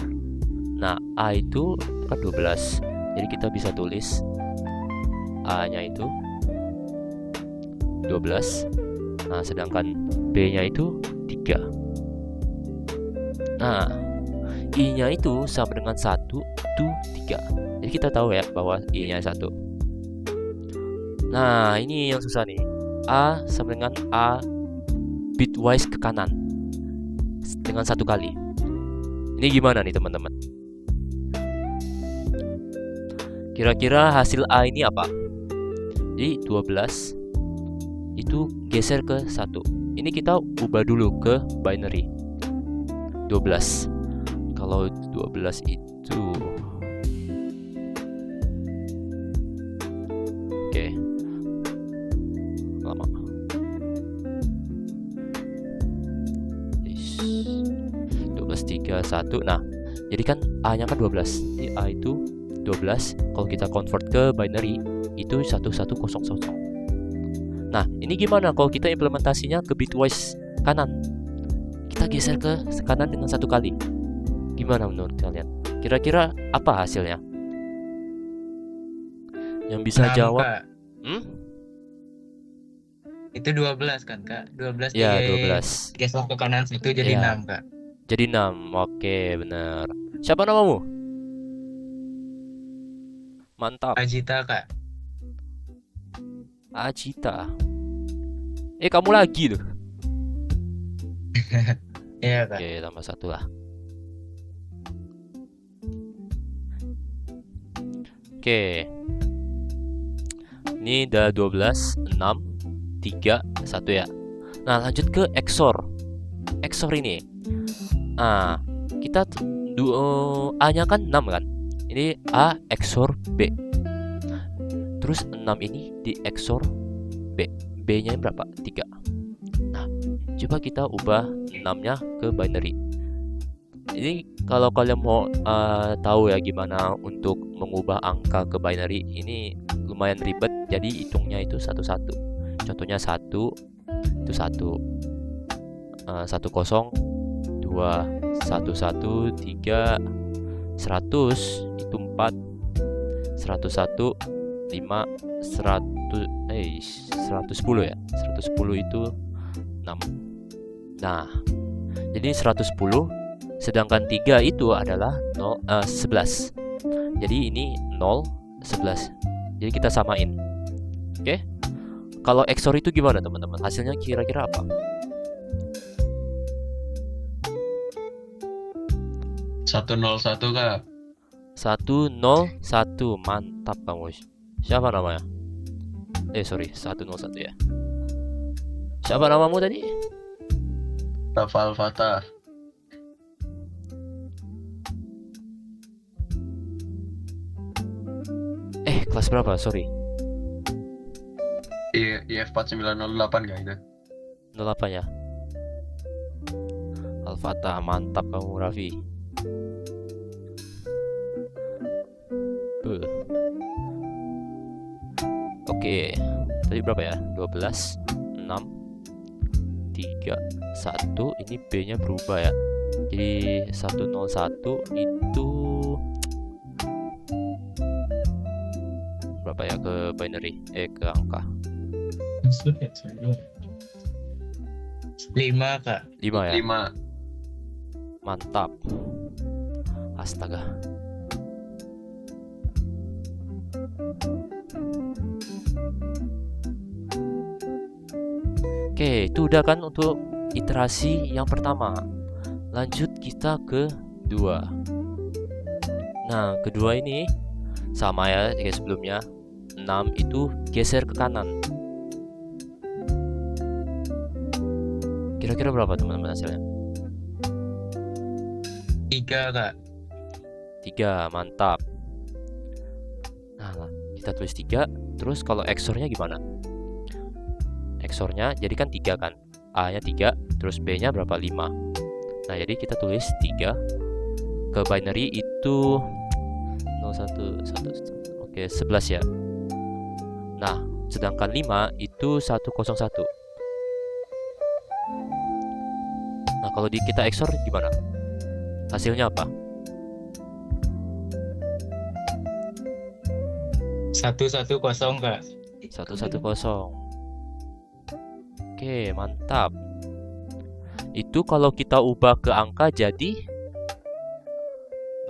Nah, A itu kan 12. Jadi kita bisa tulis A-nya itu 12. Nah, sedangkan B-nya itu 3. Nah, I-nya itu sama dengan 1 itu 3. Jadi kita tahu ya bahwa I-nya 1. Nah, ini yang susah nih. A sama dengan A bitwise ke kanan dengan 1 kali. Ini gimana nih teman-teman? Kira-kira hasil A ini apa? Jadi 12 itu geser ke 1. Ini kita ubah dulu ke binary 12. Kalau 12 itu oke, lama. 12, 3, 1. Nah, jadi kan A-nya kan 12. Jadi A itu 12. Kalau kita convert ke binary itu 1100. Nah, ini gimana kalau kita implementasinya ke bitwise kanan? Kita geser ke kanan dengan 1 kali. Gimana menurut kalian? Kira-kira apa hasilnya? Yang bisa 6, jawab? Kak. Itu 12 kan, Kak? 12 Ya, 12. geser ke kanan situ jadi Ya. 6, Kak. Jadi 6. Oke, benar. Siapa namamu? Mantap. Ajita, Kak. Ajita. Kamu lagi loh. Iya, Kak. Oke, tambah 1 lah. Oke. Ini udah 12, 6, 3, 1 ya. Nah, lanjut ke XOR. XOR ini. Nah, kita A-nya kan 6 kan. Ini A XOR B. Terus 6 ini di XOR B. B-nya berapa? 3. Nah, coba kita ubah 6-nya ke binary. Ini kalau kalian mau tahu ya gimana untuk mengubah angka ke binary, ini lumayan ribet. Jadi hitungnya itu satu-satu. Contohnya 1 itu 1, 10, 2, 11, 3, 100 itu 4, 101, 5, 110 ya. 110 itu 6. Nah, jadi 110 Sedangkan 3 itu adalah 11. Jadi ini 0, 11. Jadi kita samain. Oke. Kalau XOR itu gimana teman-teman? Hasilnya kira-kira apa? 101 Kak. 101. Mantap kamu. Siapa namanya? Sorry, 101 ya. Siapa namamu tadi? Rafael Fatah. Kelas berapa? Sorry. IF 4908 Kak itu. 08 ya. Al-Fatah, mantap kamu Raffi. Oke. Tadi berapa ya? 12, 6, 3, 1. Ini B-nya berubah ya. Jadi 101 itu berapa ya ke binary? Ke angka. 5 Kak. 5 ya. 5. Mantap. Astaga. Oke, itu udah kan untuk iterasi yang pertama. Lanjut kita ke kedua. Nah, kedua ini sama ya kayak sebelumnya. 6 itu geser ke kanan. Kira-kira berapa teman-teman hasilnya? 3 Kak. 3, mantap. Nah, kita tulis 3. Terus kalau XOR-nya gimana? XOR-nya jadi kan 3 kan. A-nya 3, terus B-nya berapa? 5. Nah, jadi kita tulis 3. Ke binary itu 01, 1. Oke, 11 ya. Nah, sedangkan 5 itu 101. Nah, kalau kita XOR gimana? Hasilnya apa? 110 Kak. 110. Oke, mantap. Itu kalau kita ubah ke angka jadi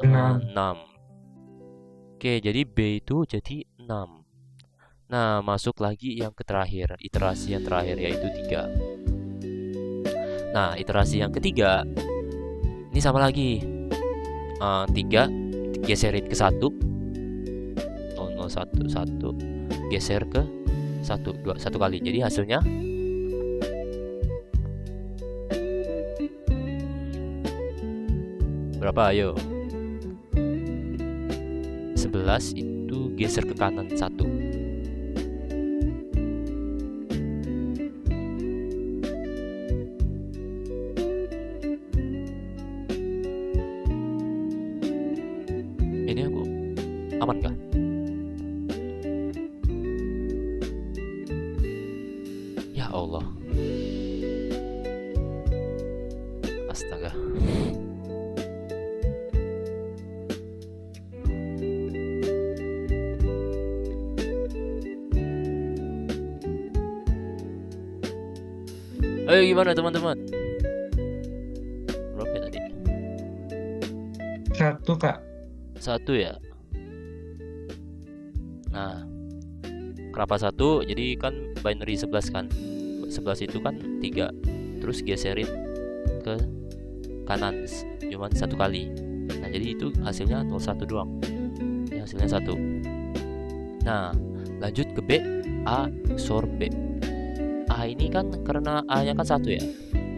6. Oke, jadi B itu jadi 6. Nah, masuk lagi yang terakhir, iterasi yang terakhir yaitu 3. Nah, iterasi yang ketiga ini sama lagi. 3 geserin ke 1. 001 geser ke 1 kali. Jadi hasilnya berapa? Ayo. 11 itu geser ke kanan 1. Ini aku aman kah? Ya Allah. Astaga. Ayo gimana teman-teman? Berapa ya tadi? 1 Kak. 1 ya. Nah, kenapa 1? Jadi kan binary 11 kan. 11 itu kan 3. Terus geserin ke kanan cuman 1 kali. Nah, jadi itu hasilnya 01 doang. Ini hasilnya 1. Nah, lanjut ke B. A XOR B. A ini kan karena A-nya kan 1 ya.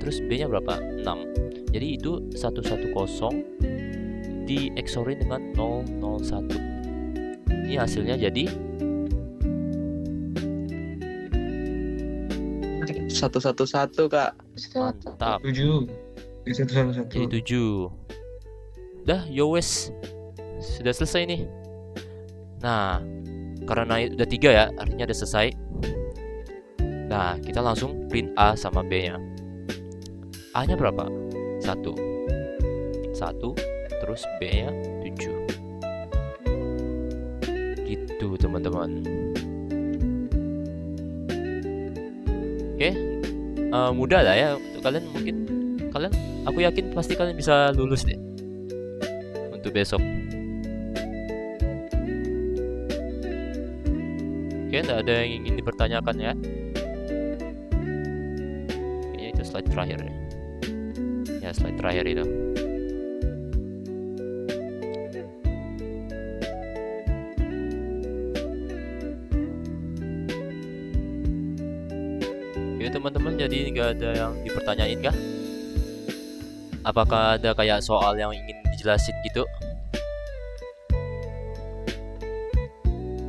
Terus B-nya berapa? 6. Jadi itu 110 di XOR-in dengan 001. Ini hasilnya jadi 111 Kak. mantap. 7. 111. Jadi 7. Udah, yo wes. Sudah selesai nih. Nah, karena udah 3 ya, artinya udah selesai. Nah, kita langsung print A sama B-nya. A-nya berapa? 1. 1, terus B-nya 7. Gitu, teman-teman. Oke. Mudah lah ya untuk kalian, mungkin kalian aku yakin pasti kalian bisa lulus deh untuk besok. Oke, nggak ada yang ingin dipertanyakan ya. Kayaknya itu slide terakhir ya. Ya, slide terakhir itu. Oke teman-teman, jadi nggak ada yang dipertanyain kah? Apakah ada kayak soal yang ingin dijelasin gitu?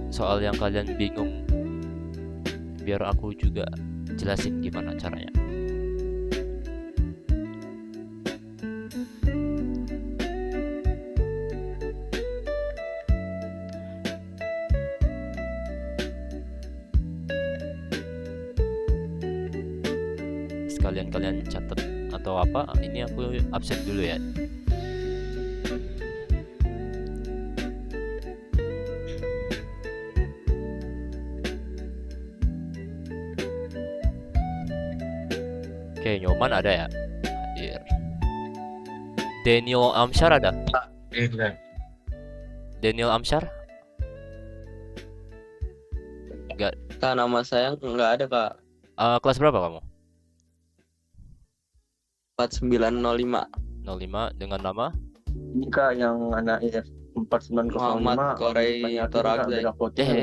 Soal yang kalian bingung, biar aku juga jelasin gimana caranya. Sekalian kalian catat atau apa, ini aku absen dulu ya. Oke, Nyoman ada ya? Hadir. Daniel Amsyar ada? Iya. Daniel Amsyar? Enggak. Kak, nama saya nggak ada, Kak. Kelas berapa kamu? 4905. 05 dengan nama? Ini Kak yang anak Muhammad 4905 Korei Toragzai.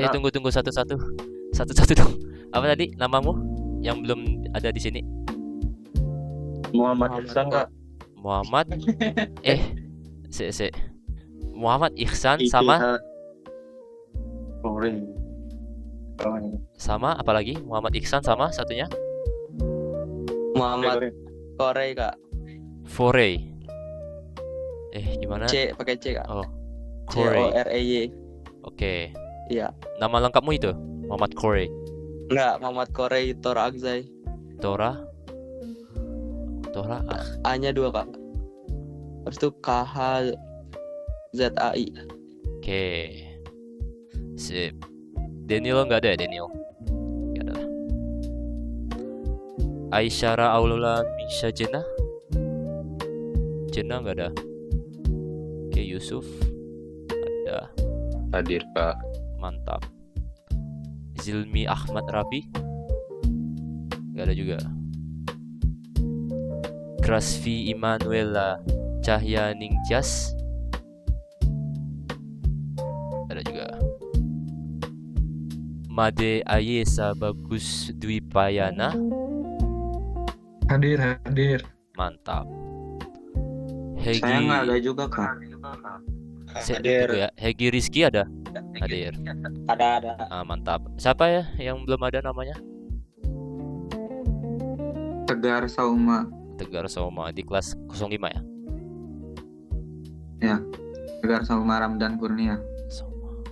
Tunggu satu-satu. Satu-satu dong. Apa tadi namamu yang belum ada di sini? Muhammad Ihsan Kak. Muhammad Muhammad Ihsan sama Korei. sama apa lagi? Muhammad Ihsan sama satunya? Muhammad Korei, Kak. Forey. Gimana? C pakai C, Kak. Oh, C Korey. O R E Y. Oke. Iya. Nama lengkapmu itu? Muhammad Korey. Enggak, Muhammad Korei Toragzai. Tora A-nya 2, Kak. Terus itu KH ZAI. Oke. Sip. Daniel nggak ada ya, Daniel? Nggak ada. Aisyara Aulula Misha Jenah? Jenah nggak ada. Oke, Yusuf ada. Hadir Kak. Mantap. Zilmi Ahmad Rabi? Nggak ada juga. Grasfi Immanuela Cahya Ningtyas? Ada juga. Made Ayesa Bagus Dwipayana? Hadir. Mantap. Saya nggak ada juga Kak. Hadir ya. Hegi Rizky ada? Hadir. Ada. Mantap. Siapa ya yang belum ada namanya? Tegar Sauma. Tegar Soma di kelas 05 ya? Ya. Tegar Sauma Ramdan Kurnia. Soma.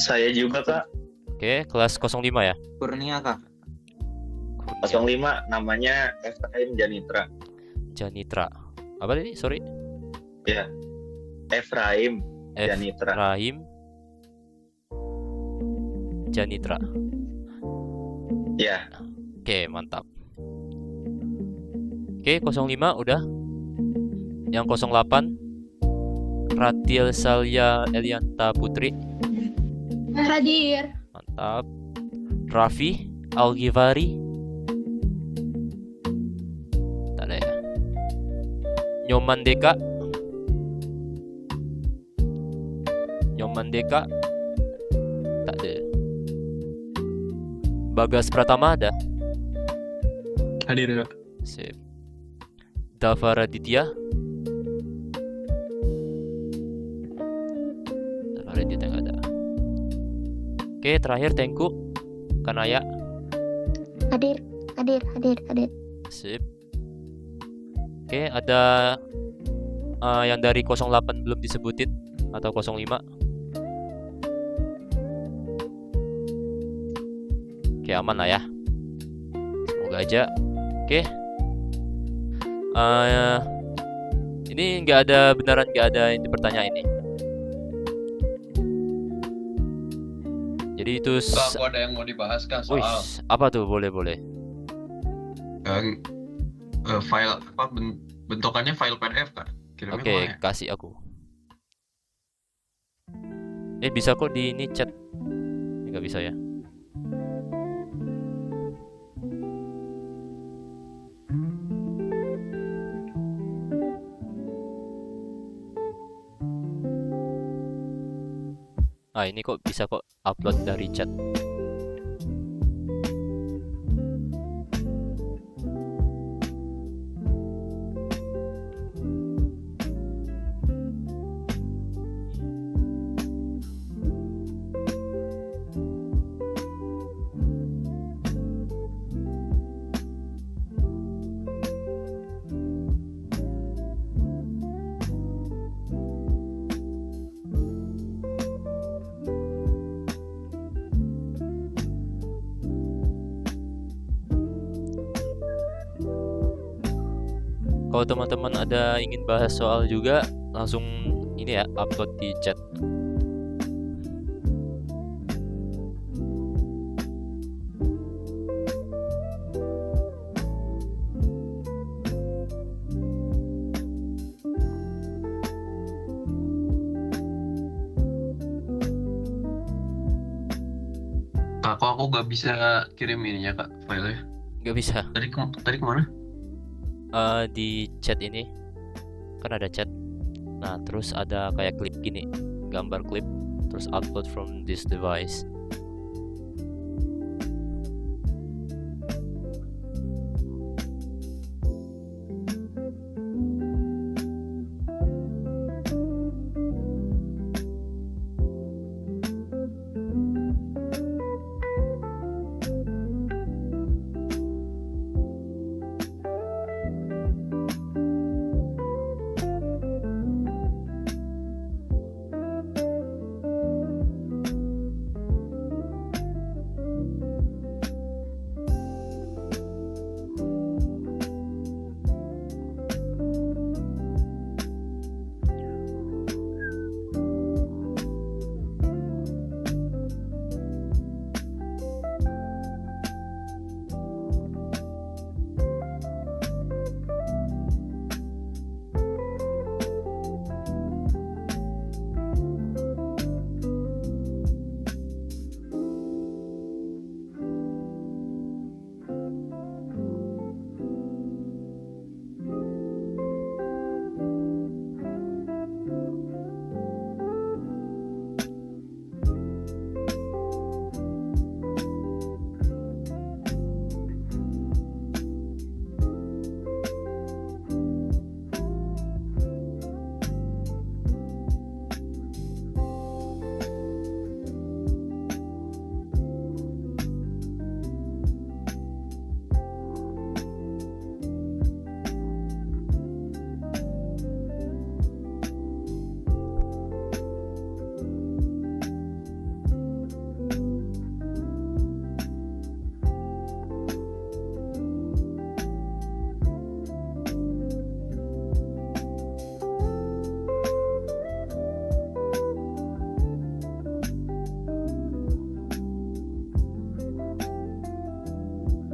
Saya juga Kak. Oke, kelas 05 ya? Kurnia Kak. 05 namanya Efraim Janitra. Janitra. Apa tadi? Sorry. Ya. Efraim Janitra. Rahim Janitra. Ya. Oke, mantap. Oke, 05 udah. Yang 08 Ratiel Salya Elianta Putri. Hadir. Mantap. Raffi Al-Ghifari. Tak ada ya. Nyoman Deka. Tak ada. Bagas Pratama ada? Hadir Kak. Sip. Dava Raditya. Nggak ada. Oke, terakhir Tengku Kanaya. Hadir. Sip. Oke, ada yang dari 08 belum disebutin atau 05. Oke, aman lah ya. Semoga aja. Oke. Ini nggak ada yang dipertanyain nih. Jadi itu Kak, aku ada yang mau dibahas Kak Wih, soal apa tuh? Boleh. File apa bentukannya file PDF kak? Kirimnya Oke, kemana ya? kasih aku. Bisa kok di ini chat. Nggak bisa ya? Ini kok bisa kok upload dari chat. Kalau teman-teman ada ingin bahas soal juga, langsung ini ya, upload di chat. Kak, kok aku nggak bisa kirim ininya kak, filenya? Nggak bisa. Tadi kemana? Di chat ini kan ada chat. Nah, terus ada kayak klip gini, gambar klip, terus upload from this device.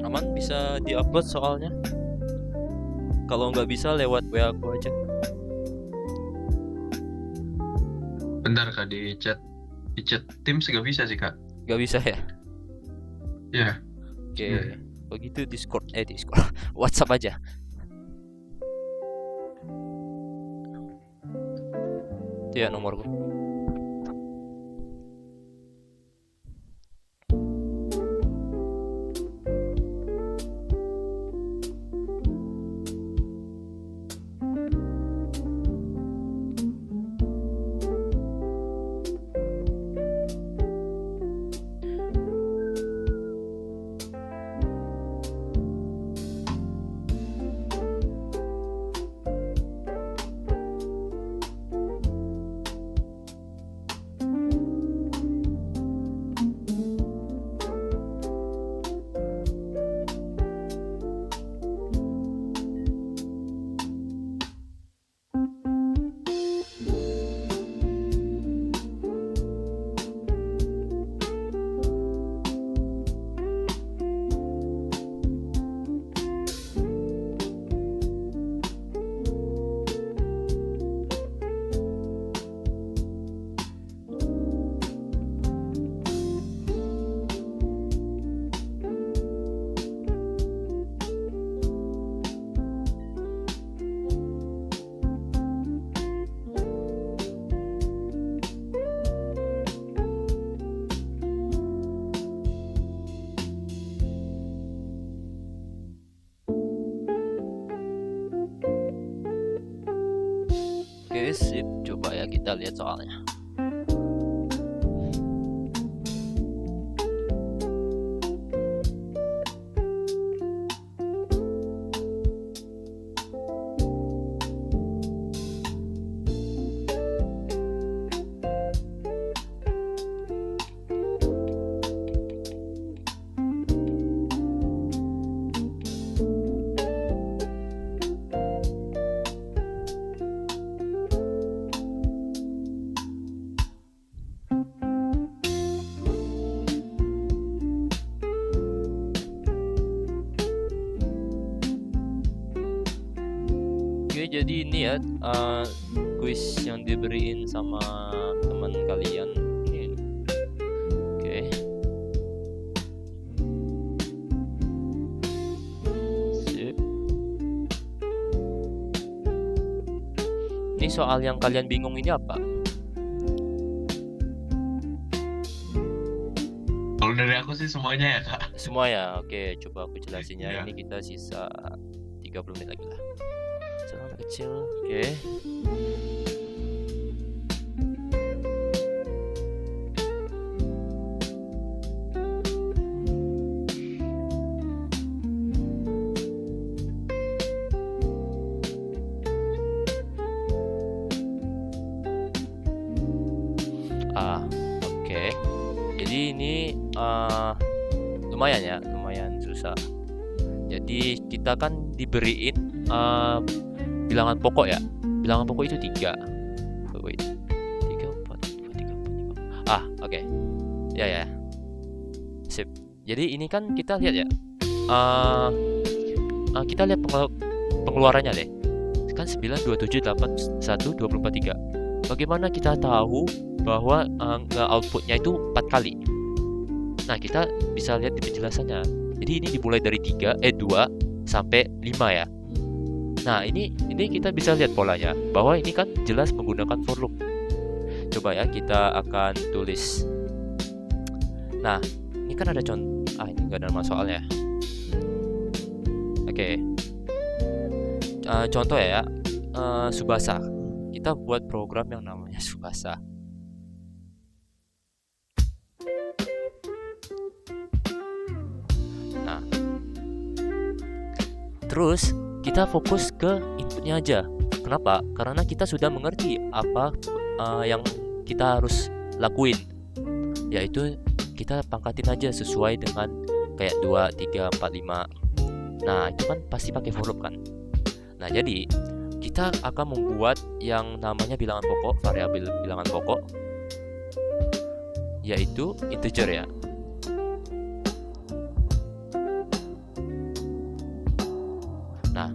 Aman, bisa diupload soalnya. Kalau nggak bisa lewat WA aku aja. Bentar kak, di chat Teams nggak bisa sih kak. Nggak bisa ya? Ya. Oke. Iya. Begitu Discord, WhatsApp aja. Itu ya nomorku. Oke, sip. Coba ya kita lihat soalnya. Oke, jadi ini ya kuis yang diberiin sama teman kalian. Ini. Oke. Sip. Ini soal yang kalian bingung ini apa? Kalau dari aku sih semuanya ya kak. Semua ya. Oke, coba aku jelasin ya. Iya. Ini kita sisa 30 menit lagi lah. Soal kecil. Oke. Oke. Jadi ini lumayan ya, lumayan susah. Jadi kita kan diberiin bilangan pokok ya. Bilangan pokok itu 3. Wait. 3, 4, 2, 3, 4, 5. Oke. Ya. Sip. Jadi ini kan kita lihat ya. Kita lihat pengeluarannya deh. Kan 9, 27, 8, 1, 24, 3. Bagaimana kita tahu bahwa outputnya itu 4 kali? Nah, kita bisa lihat di penjelasannya. Jadi ini dimulai dari 2 sampai 5 ya. Nah, ini kita bisa lihat polanya bahwa ini kan jelas menggunakan for loop. Coba ya kita akan tulis. Nah, ini kan ada contoh. Ini enggak ada nama soalnya. Oke. Contoh ya, Subasa. Kita buat program yang namanya Subasa. Nah, terus kita fokus ke inputnya aja. Kenapa? Karena kita sudah mengerti apa yang kita harus lakuin, yaitu kita pangkatin aja sesuai dengan kayak 2, 3, 4, 5. Nah, itu kan pasti pakai for loop kan. Nah, jadi kita akan membuat yang namanya bilangan pokok, variabel bilangan pokok, yaitu integer ya. Nah,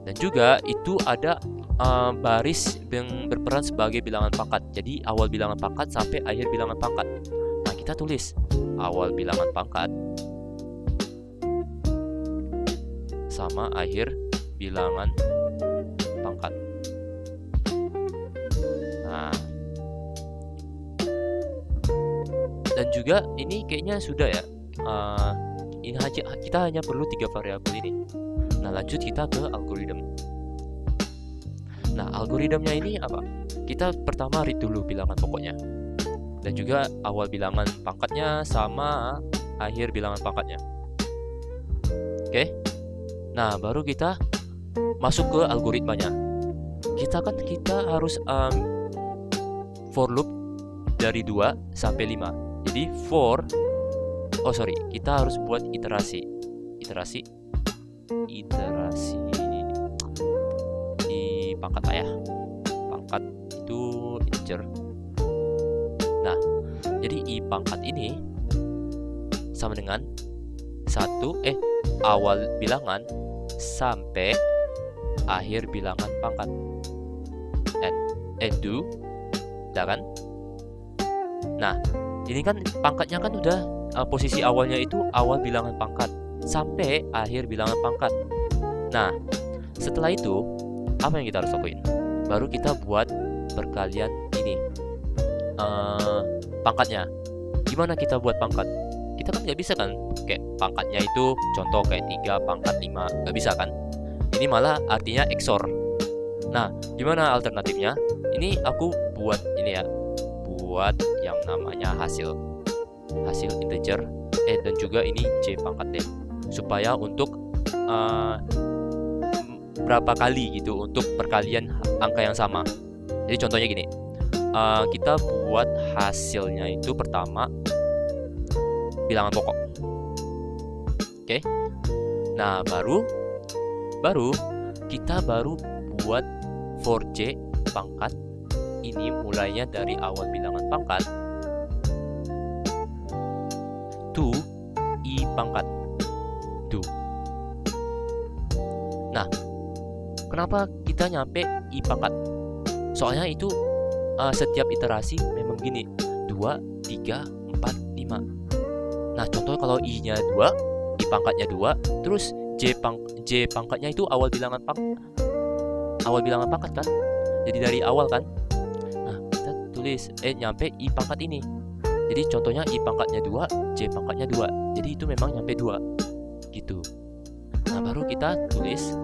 dan juga itu ada baris yang berperan sebagai bilangan pangkat. Jadi awal bilangan pangkat sampai akhir bilangan pangkat. Nah, kita tulis awal bilangan pangkat sama akhir bilangan pangkat. Nah, dan juga ini kayaknya sudah ya. Ini kita hanya perlu 3 variabel ini. Nah, lanjut kita ke algoritma. Nah, algoritmnya ini apa? Kita pertama read dulu bilangan pokoknya, dan juga awal bilangan pangkatnya sama akhir bilangan pangkatnya. Oke. Nah, baru kita masuk ke algoritmanya. Kita harus for loop dari 2 sampai 5. Jadi kita harus buat iterasi di pangkat lah ya. Pangkat itu integer. Nah, jadi i pangkat ini sama dengan awal bilangan sampai akhir bilangan pangkat. Do, udah kan? Nah, ini kan pangkatnya kan udah posisi awalnya itu awal bilangan pangkat sampai akhir bilangan pangkat. Nah, setelah itu apa yang kita harus lakuin? Baru kita buat perkalian ini pangkatnya. Gimana kita buat pangkat? Kita kan nggak bisa kan kayak pangkatnya itu contoh kayak 3 pangkat 5, nggak bisa kan? Ini malah artinya XOR. Nah, gimana alternatifnya? Ini aku buat ini ya, buat yang namanya hasil integer dan juga ini c pangkat d, supaya untuk berapa kali gitu untuk perkalian angka yang sama. Jadi contohnya gini, kita buat hasilnya itu pertama bilangan pokok. Oke. Nah, baru kita buat for j pangkat ini mulainya dari awal bilangan pangkat to i pangkat do. Nah, kenapa kita nyampe i pangkat? Soalnya itu setiap iterasi memang gini, 2, 3, 4, 5. Nah, contoh kalau i-nya 2, i pangkatnya 2, terus j pangkatnya itu awal bilangan pangkat kan? Jadi dari awal kan? Nah, kita tulis nyampe i pangkat ini. Jadi contohnya i pangkatnya 2, j pangkatnya 2. Jadi itu memang nyampe 2. Gitu. Nah, baru kita tulis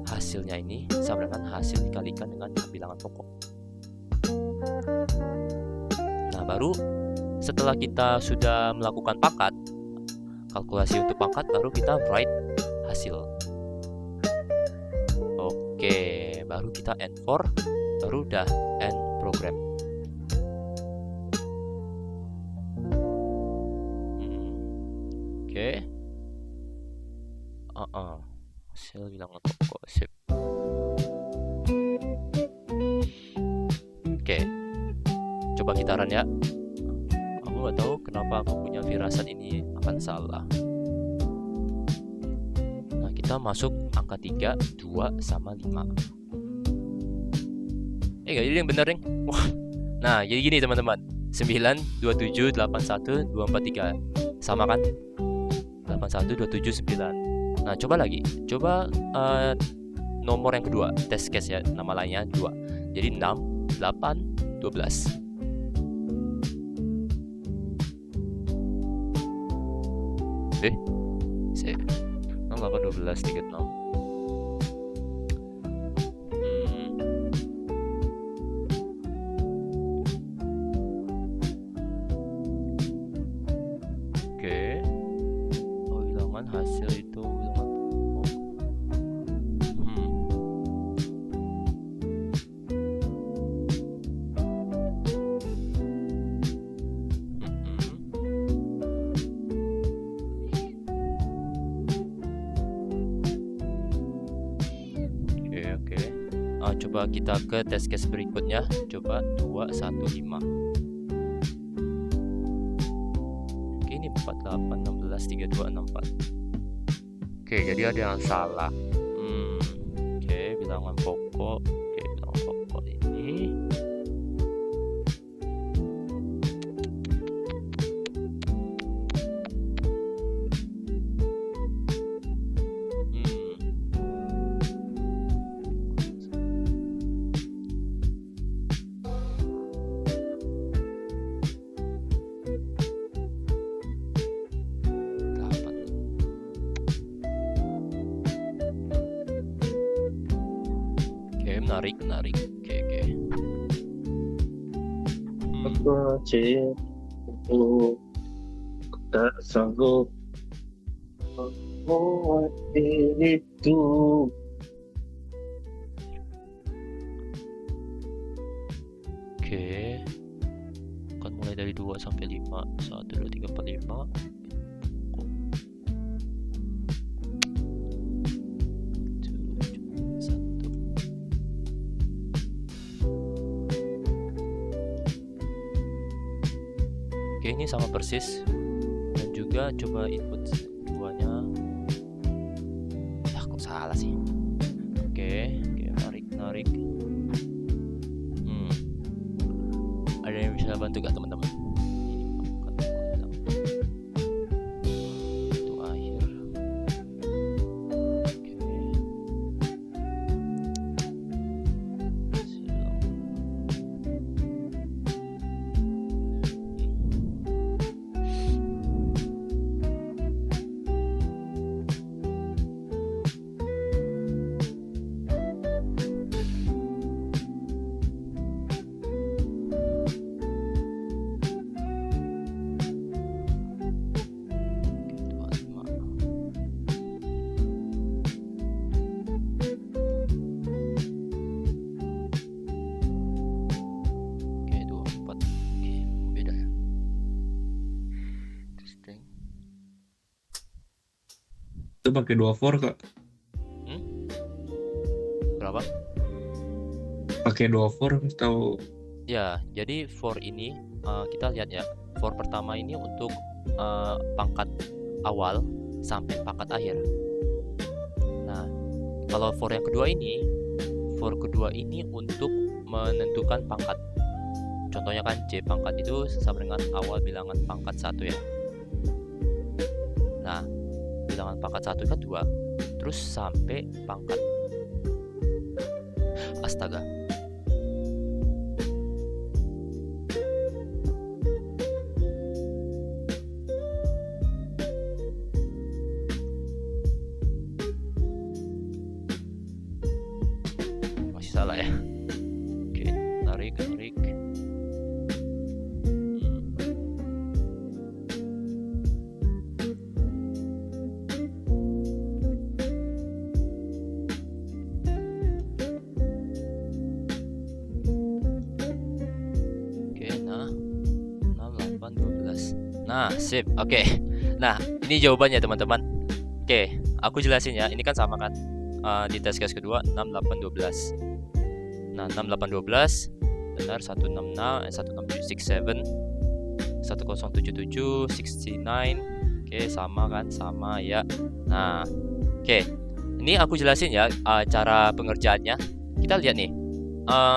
hasilnya ini sama dengan hasil dikalikan dengan bilangan pokok. Nah, baru setelah kita sudah melakukan pangkat, kalkulasi untuk pangkat, baru kita write hasil. Oke, baru kita end for, baru udah end program. Oke. Hasil bilangan pokok, sip. Oke, coba kita run ya. Aku nggak tahu kenapa aku punya firasat ini akan salah. Nah, kita masuk angka 3, 2, sama 5. Nggak jadi yang bener, Reng. Wah. Nah, jadi gini teman-teman. 9, 27, 81, 243. Sama kan? 81, 27, 9. Nah, coba lagi. Coba nomor yang kedua, test case ya, nama lainnya 2. Jadi 6, 8, 12. Sip. 6, 8, 12, 36. Oke. Oh, bilangan hasil itu bilangan pokok. Oke. Coba kita ke test case berikutnya. Coba 2, 1, 5. Oke, ini 48, 16, 32, 64. Oke, jadi ada yang salah. Oke, bilangan pokok. Oke, bilangan pokok ini. Menarik. Oke. Aku tak sanggup membuat itu. Oke. Kan mulai dari 2 sampai 5. 1, 2, 3, 4, 5. Oke, ini sama persis. Dan juga coba input keduanya. Kok salah sih? Oke, menarik. Ada yang bisa bantu gak teman-teman? Itu akhir. Oke. Itu pakai 2 for kak. Berapa? Pakai 2 for atau Ya, jadi for ini kita lihat ya. For pertama ini untuk pangkat awal sampai pangkat akhir. Nah, kalau for yang kedua ini, for kedua ini untuk menentukan pangkat. Contohnya kan J pangkat itu sama dengan awal bilangan pangkat 1 ya. Nah, bilangan pangkat 1 kan 2, terus sampai pangkat. Astaga. Masih salah ya. Oke, tarik. Oke, nah 6, 8, 12. Nah, sip. Oke. Nah, ini jawabannya teman-teman. Oke, aku jelasin ya. Ini kan sama kan? Di tes case kedua 6, 8, 12. Nah, 6, 8, 12 benar 166, 16767, 1077, 69. Oke, sama kan? Sama ya. Nah, oke. Ini aku jelasin ya cara pengerjaannya. Kita lihat nih.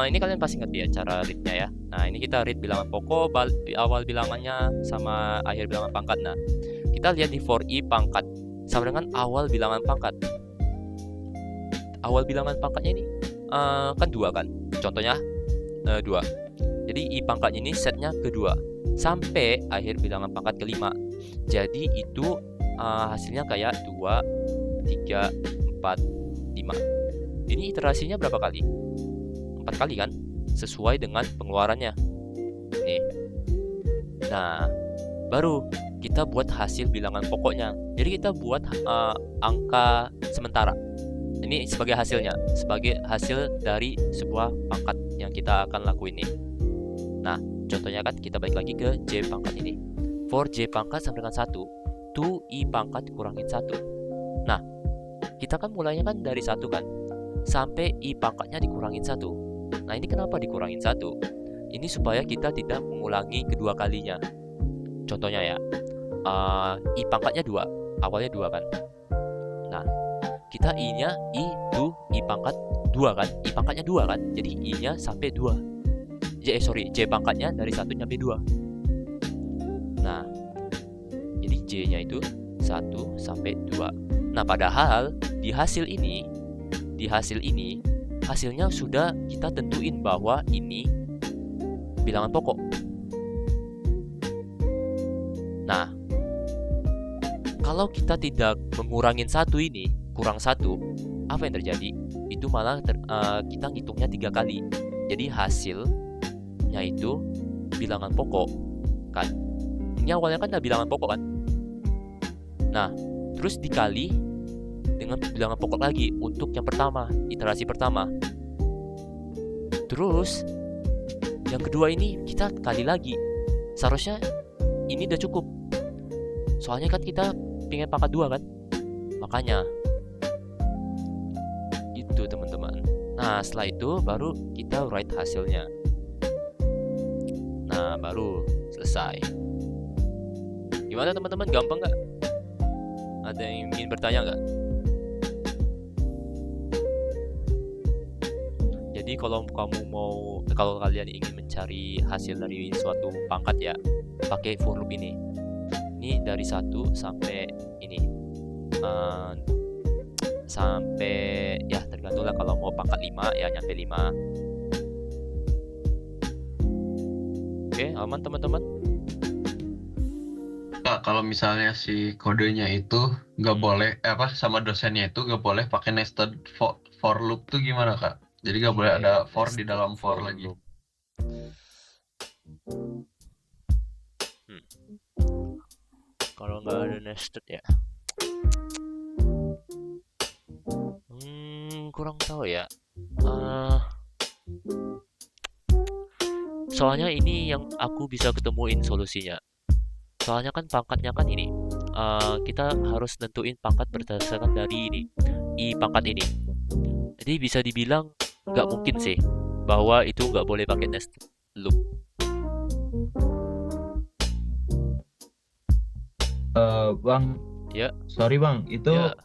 Ini kalian pasti ngerti ya cara read-nya ya. Nah, ini kita read bilangan pokok, awal bilangannya sama akhir bilangan pangkat. Nah, kita lihat di for i pangkat sama dengan awal bilangan pangkat. Awal bilangan pangkatnya ini kan 2 kan. Contohnya 2. Jadi i pangkatnya ini setnya kedua sampai akhir bilangan pangkat kelima. Jadi itu hasilnya kayak 2, 3, 4, 5. Ini iterasinya berapa kali? 4 kali kan? Sesuai dengan pengeluarannya. Nih. Nah, baru kita buat hasil bilangan pokoknya. Jadi kita buat angka sementara. Ini sebagai hasilnya, sebagai hasil dari sebuah pangkat yang kita akan lakuin nih. Nah, contohnya kan kita balik lagi ke J pangkat ini. For J pangkat sama dengan 1, to I pangkat kurangin 1. Nah, kita kan mulainya kan dari 1 kan, sampai I pangkatnya dikurangin 1. Nah, ini kenapa dikurangin 1? Ini supaya kita tidak mengulangi kedua kalinya. Contohnya ya, I pangkatnya 2, awalnya 2 kan. Nah, kita I-nya I pangkat 2 kan, I pangkatnya 2 kan, jadi I-nya sampai 2. J pangkatnya dari 1 sampai 2. Nah, jadi J-nya itu 1 sampai 2. Nah, padahal di hasil ini, hasilnya sudah kita tentuin bahwa ini bilangan pokok. Nah, kalau kita tidak mengurangin 1 ini, kurang 1, apa yang terjadi? Itu malah kita ngitungnya 3 kali. Jadi hasilnya itu bilangan pokok kan. Ini awalnya kan ada bilangan pokok kan. Nah, terus dikali dengan bilangan pokok lagi untuk yang pertama, iterasi pertama. Terus yang kedua ini kita kali lagi. Seharusnya ini udah cukup. Soalnya kan kita pengen pangkat 2 kan. Makanya itu teman-teman. Nah, setelah itu baru kita write hasilnya. Nah, baru selesai. Gimana teman-teman? Gampang nggak? Ada yang ingin bertanya nggak? Jadi kalau kalian ingin mencari hasil dari suatu pangkat ya, pakai for loop ini. Ini dari 1 sampai ini. Sampai ya tergantung lah, kalau mau pangkat 5 ya nyampe 5. Oke, aman teman-teman? Kak, kalau misalnya si kodenya itu nggak boleh sama dosennya itu nggak boleh pakai nested for loop tuh gimana Kak? Jadi nggak boleh ada for di dalam for lagi. Kalau nggak ada nested ya, kurang tahu ya. Soalnya ini yang aku bisa ketemuin solusinya. Soalnya kan pangkatnya kan ini kita harus nentuin pangkat berdasarkan dari ini, i pangkat ini. Jadi bisa dibilang nggak mungkin sih bahwa itu nggak boleh pakai nested loop. Bang, Ya, sorry Bang, itu ya.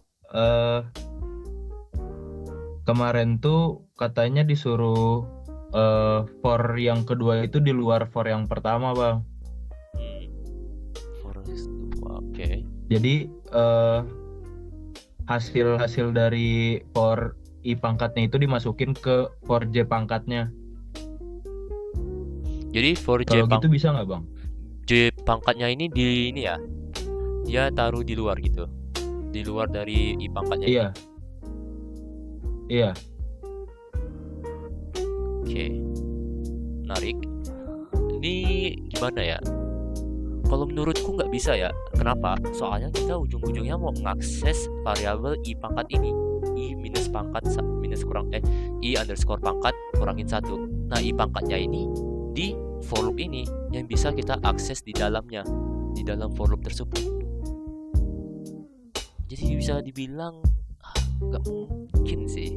kemarin tuh katanya disuruh for yang kedua itu di luar for yang pertama Bang. Forest loop, oke. Jadi hasil dari for I pangkatnya itu dimasukin ke for J pangkatnya. Jadi for Kalau gitu bisa nggak Bang? J pangkatnya ini di ini ya, dia taruh di luar gitu, di luar dari i pangkatnya ini. Iya. Iya. Oke, menarik. Ini gimana ya? Kalau menurutku nggak bisa ya. Kenapa? Soalnya kita ujung-ujungnya mau mengakses variabel i pangkat ini, i minus pangkat minus kurang i underscore pangkat kurangin 1. Nah, i pangkatnya ini di for loop ini yang bisa kita akses di dalamnya, di dalam for loop tersebut. Jadi bisa dibilang nggak mungkin sih.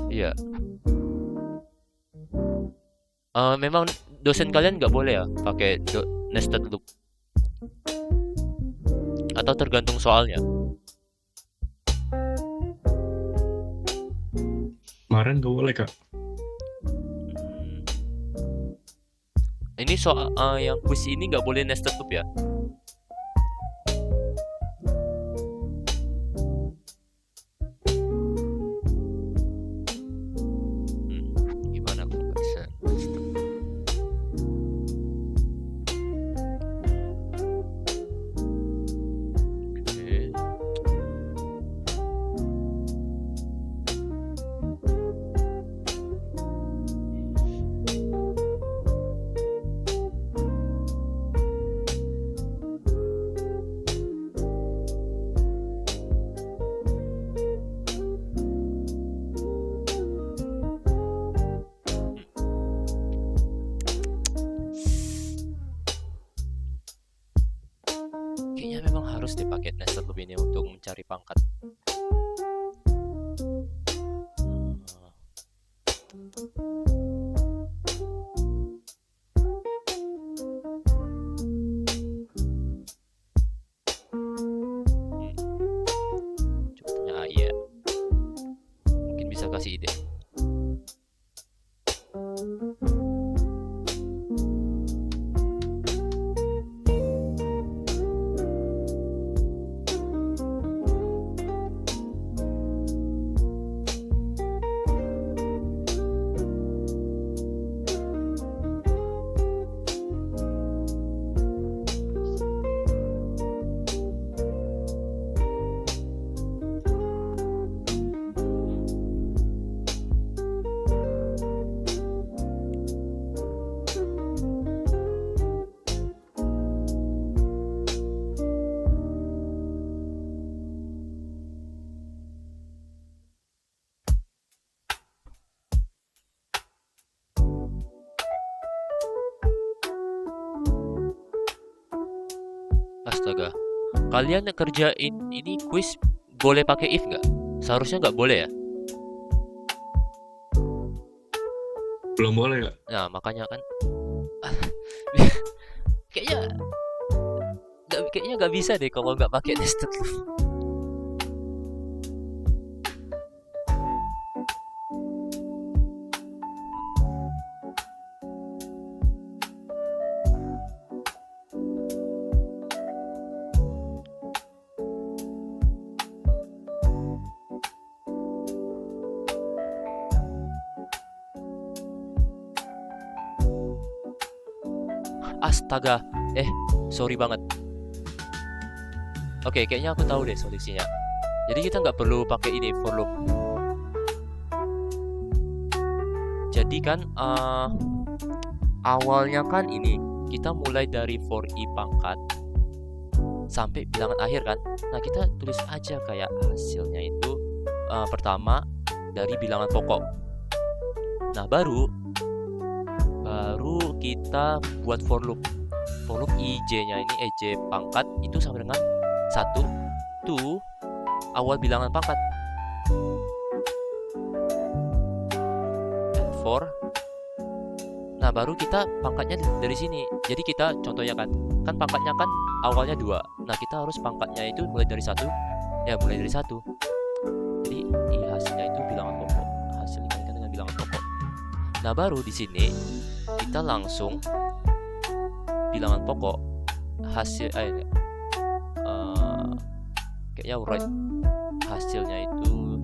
Iya. Memang dosen kalian nggak boleh ya pakai nested loop? Atau tergantung soalnya? Kemarin nggak boleh Kak. Ini soal yang quiz ini nggak boleh nested loop ya? Gimana aku nggak bisa nested loop? Oke. Kayaknya memang harus dipakai nested loop ini untuk mencari pangkat. Coba tanya AI ya. Mungkin bisa kasih ide. Astaga, kalian yang kerjain ini quiz boleh pakai if nggak? Seharusnya nggak boleh ya? Belum boleh Kak. Nah, makanya kan kayaknya nggak bisa deh kalau nggak pakai nested loop. Astaga, sorry banget. Oke, kayaknya aku tahu deh solusinya. Jadi kita nggak perlu pakai ini for loop. Jadi kan awalnya kan ini kita mulai dari for i pangkat sampai bilangan akhir kan. Nah, kita tulis aja kayak hasilnya itu pertama dari bilangan pokok. Nah, baru kita buat for loop. For loop ij-nya ini ej pangkat itu sama dengan 1 to awal bilangan pangkat. And for. Nah, baru kita pangkatnya dari sini. Jadi kita contohnya kan pangkatnya kan awalnya 2. Nah, kita harus pangkatnya itu mulai dari 1. Ya, mulai dari 1. Jadi hasilnya itu bilangan pokok. Hasil dikalikan dengan bilangan pokok. Nah, baru di sini kita langsung bilangan pokok hasil kayaknya write hasilnya itu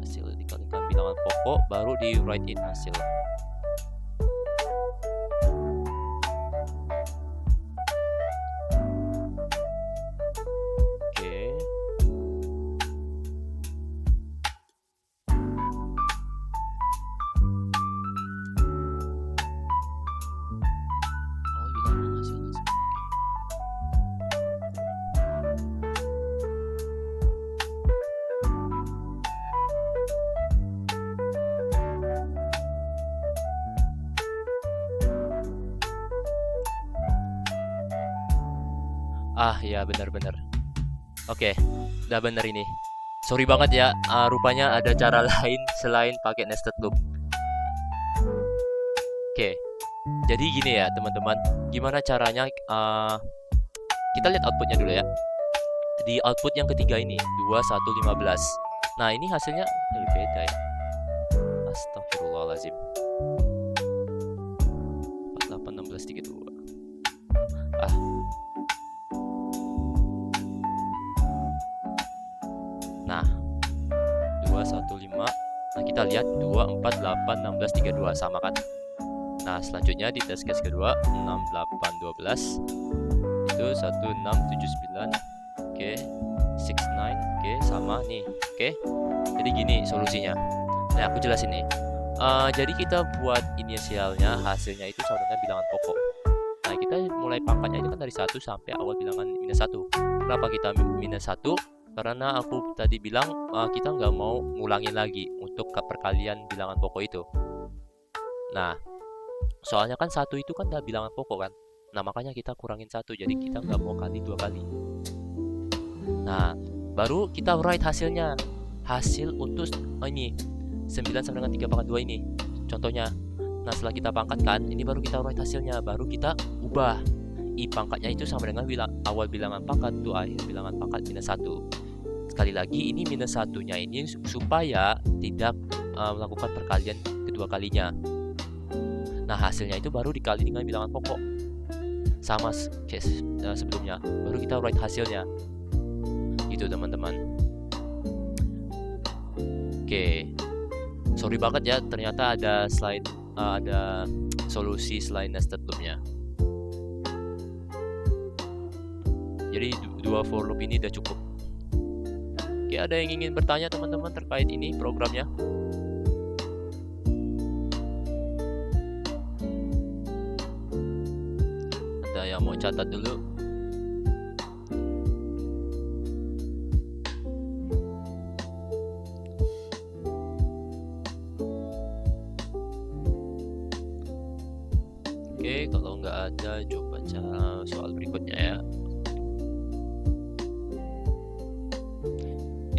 hasil dikalikan bilangan pokok, baru di write in hasil. Ya benar-benar. Oke, udah bener ini. Sorry banget ya, rupanya ada cara lain selain pakai nested loop. Oke, jadi gini ya teman-teman. Gimana caranya? Kita lihat outputnya dulu ya. Di output yang ketiga ini 2115. Nah, ini hasilnya beda ya. Astagfirullahaladzim. 481632. Nah, 215. Nah, kita lihat 2481632 sama kan? Nah, selanjutnya di test case kedua 6812 itu 1679. Oke, 69. Oke, sama nih. Oke. Jadi gini solusinya. Nah, aku jelasin nih. Jadi kita buat inisialnya, hasilnya itu sama dengan bilangan pokok. Nah, kita mulai pangkatnya itu kan dari 1 sampai awal bilangan -1. Kenapa kita -1? Karena aku tadi bilang kita nggak mau ngulangin lagi untuk perkalian bilangan pokok itu. Nah, soalnya kan 1 itu kan udah bilangan pokok kan. Nah, makanya kita kurangin 1, jadi kita nggak mau kali 2 kali. Nah, baru kita write hasilnya. Hasil untuk ini 9 sama dengan 3 pangkat 2 ini contohnya. Nah, setelah kita pangkatkan, ini baru kita write hasilnya. Baru kita ubah i pangkatnya itu sama dengan awal bilangan pangkat itu akhir bilangan pangkat -1. Sekali lagi, ini -1-nya ini supaya tidak melakukan perkalian kedua kalinya. Nah, hasilnya itu baru dikali dengan bilangan pokok sama case sebelumnya. Baru kita write hasilnya gitu teman-teman. Oke, sorry banget ya, ternyata ada ada solusi selain nested loop-nya. Jadi 2 for loop ini udah cukup. Oke, ada yang ingin bertanya teman-teman terkait ini programnya? Ada yang mau catat dulu? Oke, kalau nggak ada, coba baca soal berikutnya ya.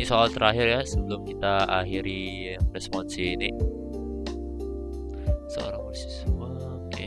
Ini soal terakhir ya sebelum kita akhiri responsi ini. Seorang mahasiswa, oke.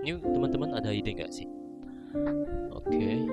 Ini teman-teman ada ide nggak sih? Oke.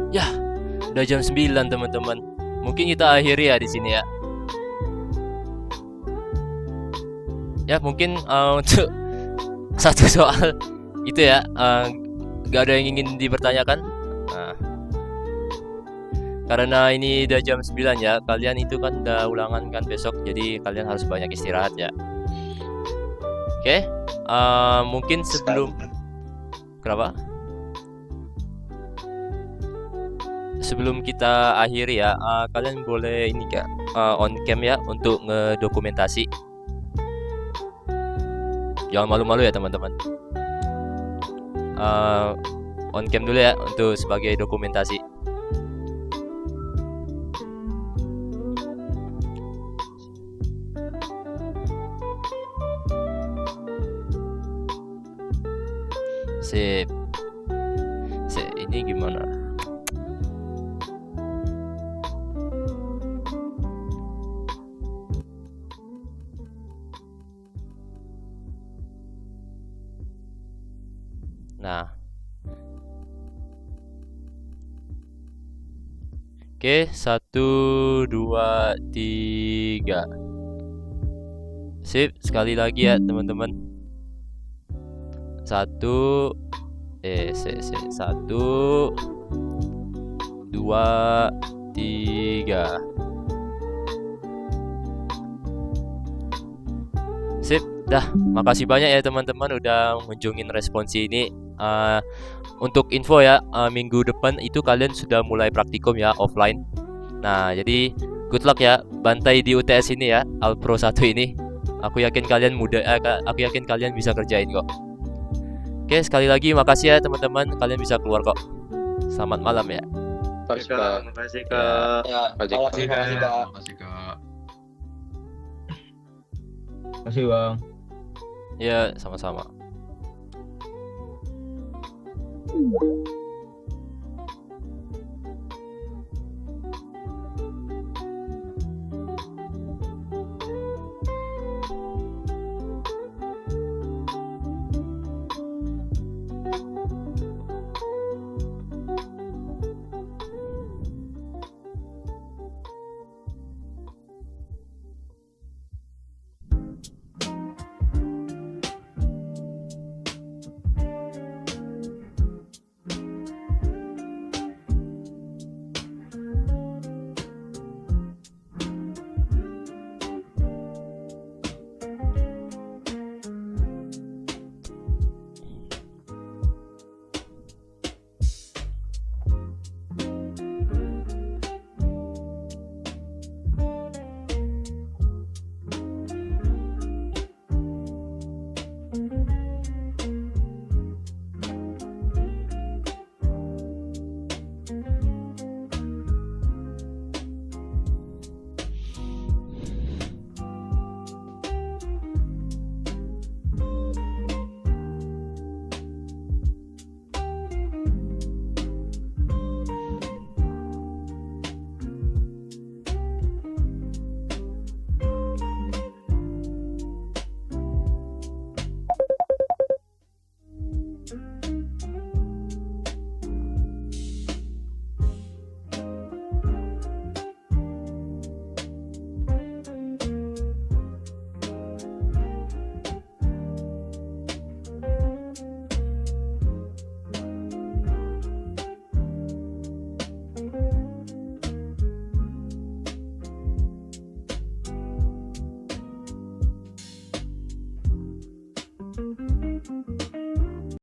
Ya, udah jam 9 teman-teman. Mungkin kita akhiri ya di sini ya. Ya, mungkin untuk satu soal itu ya, gak ada yang ingin dipertanyakan. Nah, karena ini udah jam 9 ya, kalian itu kan udah ulangan kan besok, jadi kalian harus banyak istirahat ya. Oke, mungkin sebelum kenapa? Sebelum kita akhiri ya, kalian boleh ini kak on cam ya untuk ngedokumentasi. Jangan malu-malu ya teman-teman. On cam dulu ya untuk sebagai dokumentasi. Sip. Sip, ini gimana? Nah, oke, 1, 2, 3. Sip, sekali lagi ya teman-teman. 1, 2, 3. Sip, dah. Makasih banyak ya teman-teman udah mengunjungin responsi ini. Untuk info ya, minggu depan itu kalian sudah mulai praktikum ya offline. Nah, jadi good luck ya, bantai di UTS ini ya, Alpro 1 ini. Aku yakin kalian aku yakin kalian bisa kerjain kok. Oke, sekali lagi makasih ya teman-teman, kalian bisa keluar kok. Selamat malam ya. Makasih Kak. Ya, makasih Kak. Makasih Kak. Makasih Bang. Ya, sama-sama.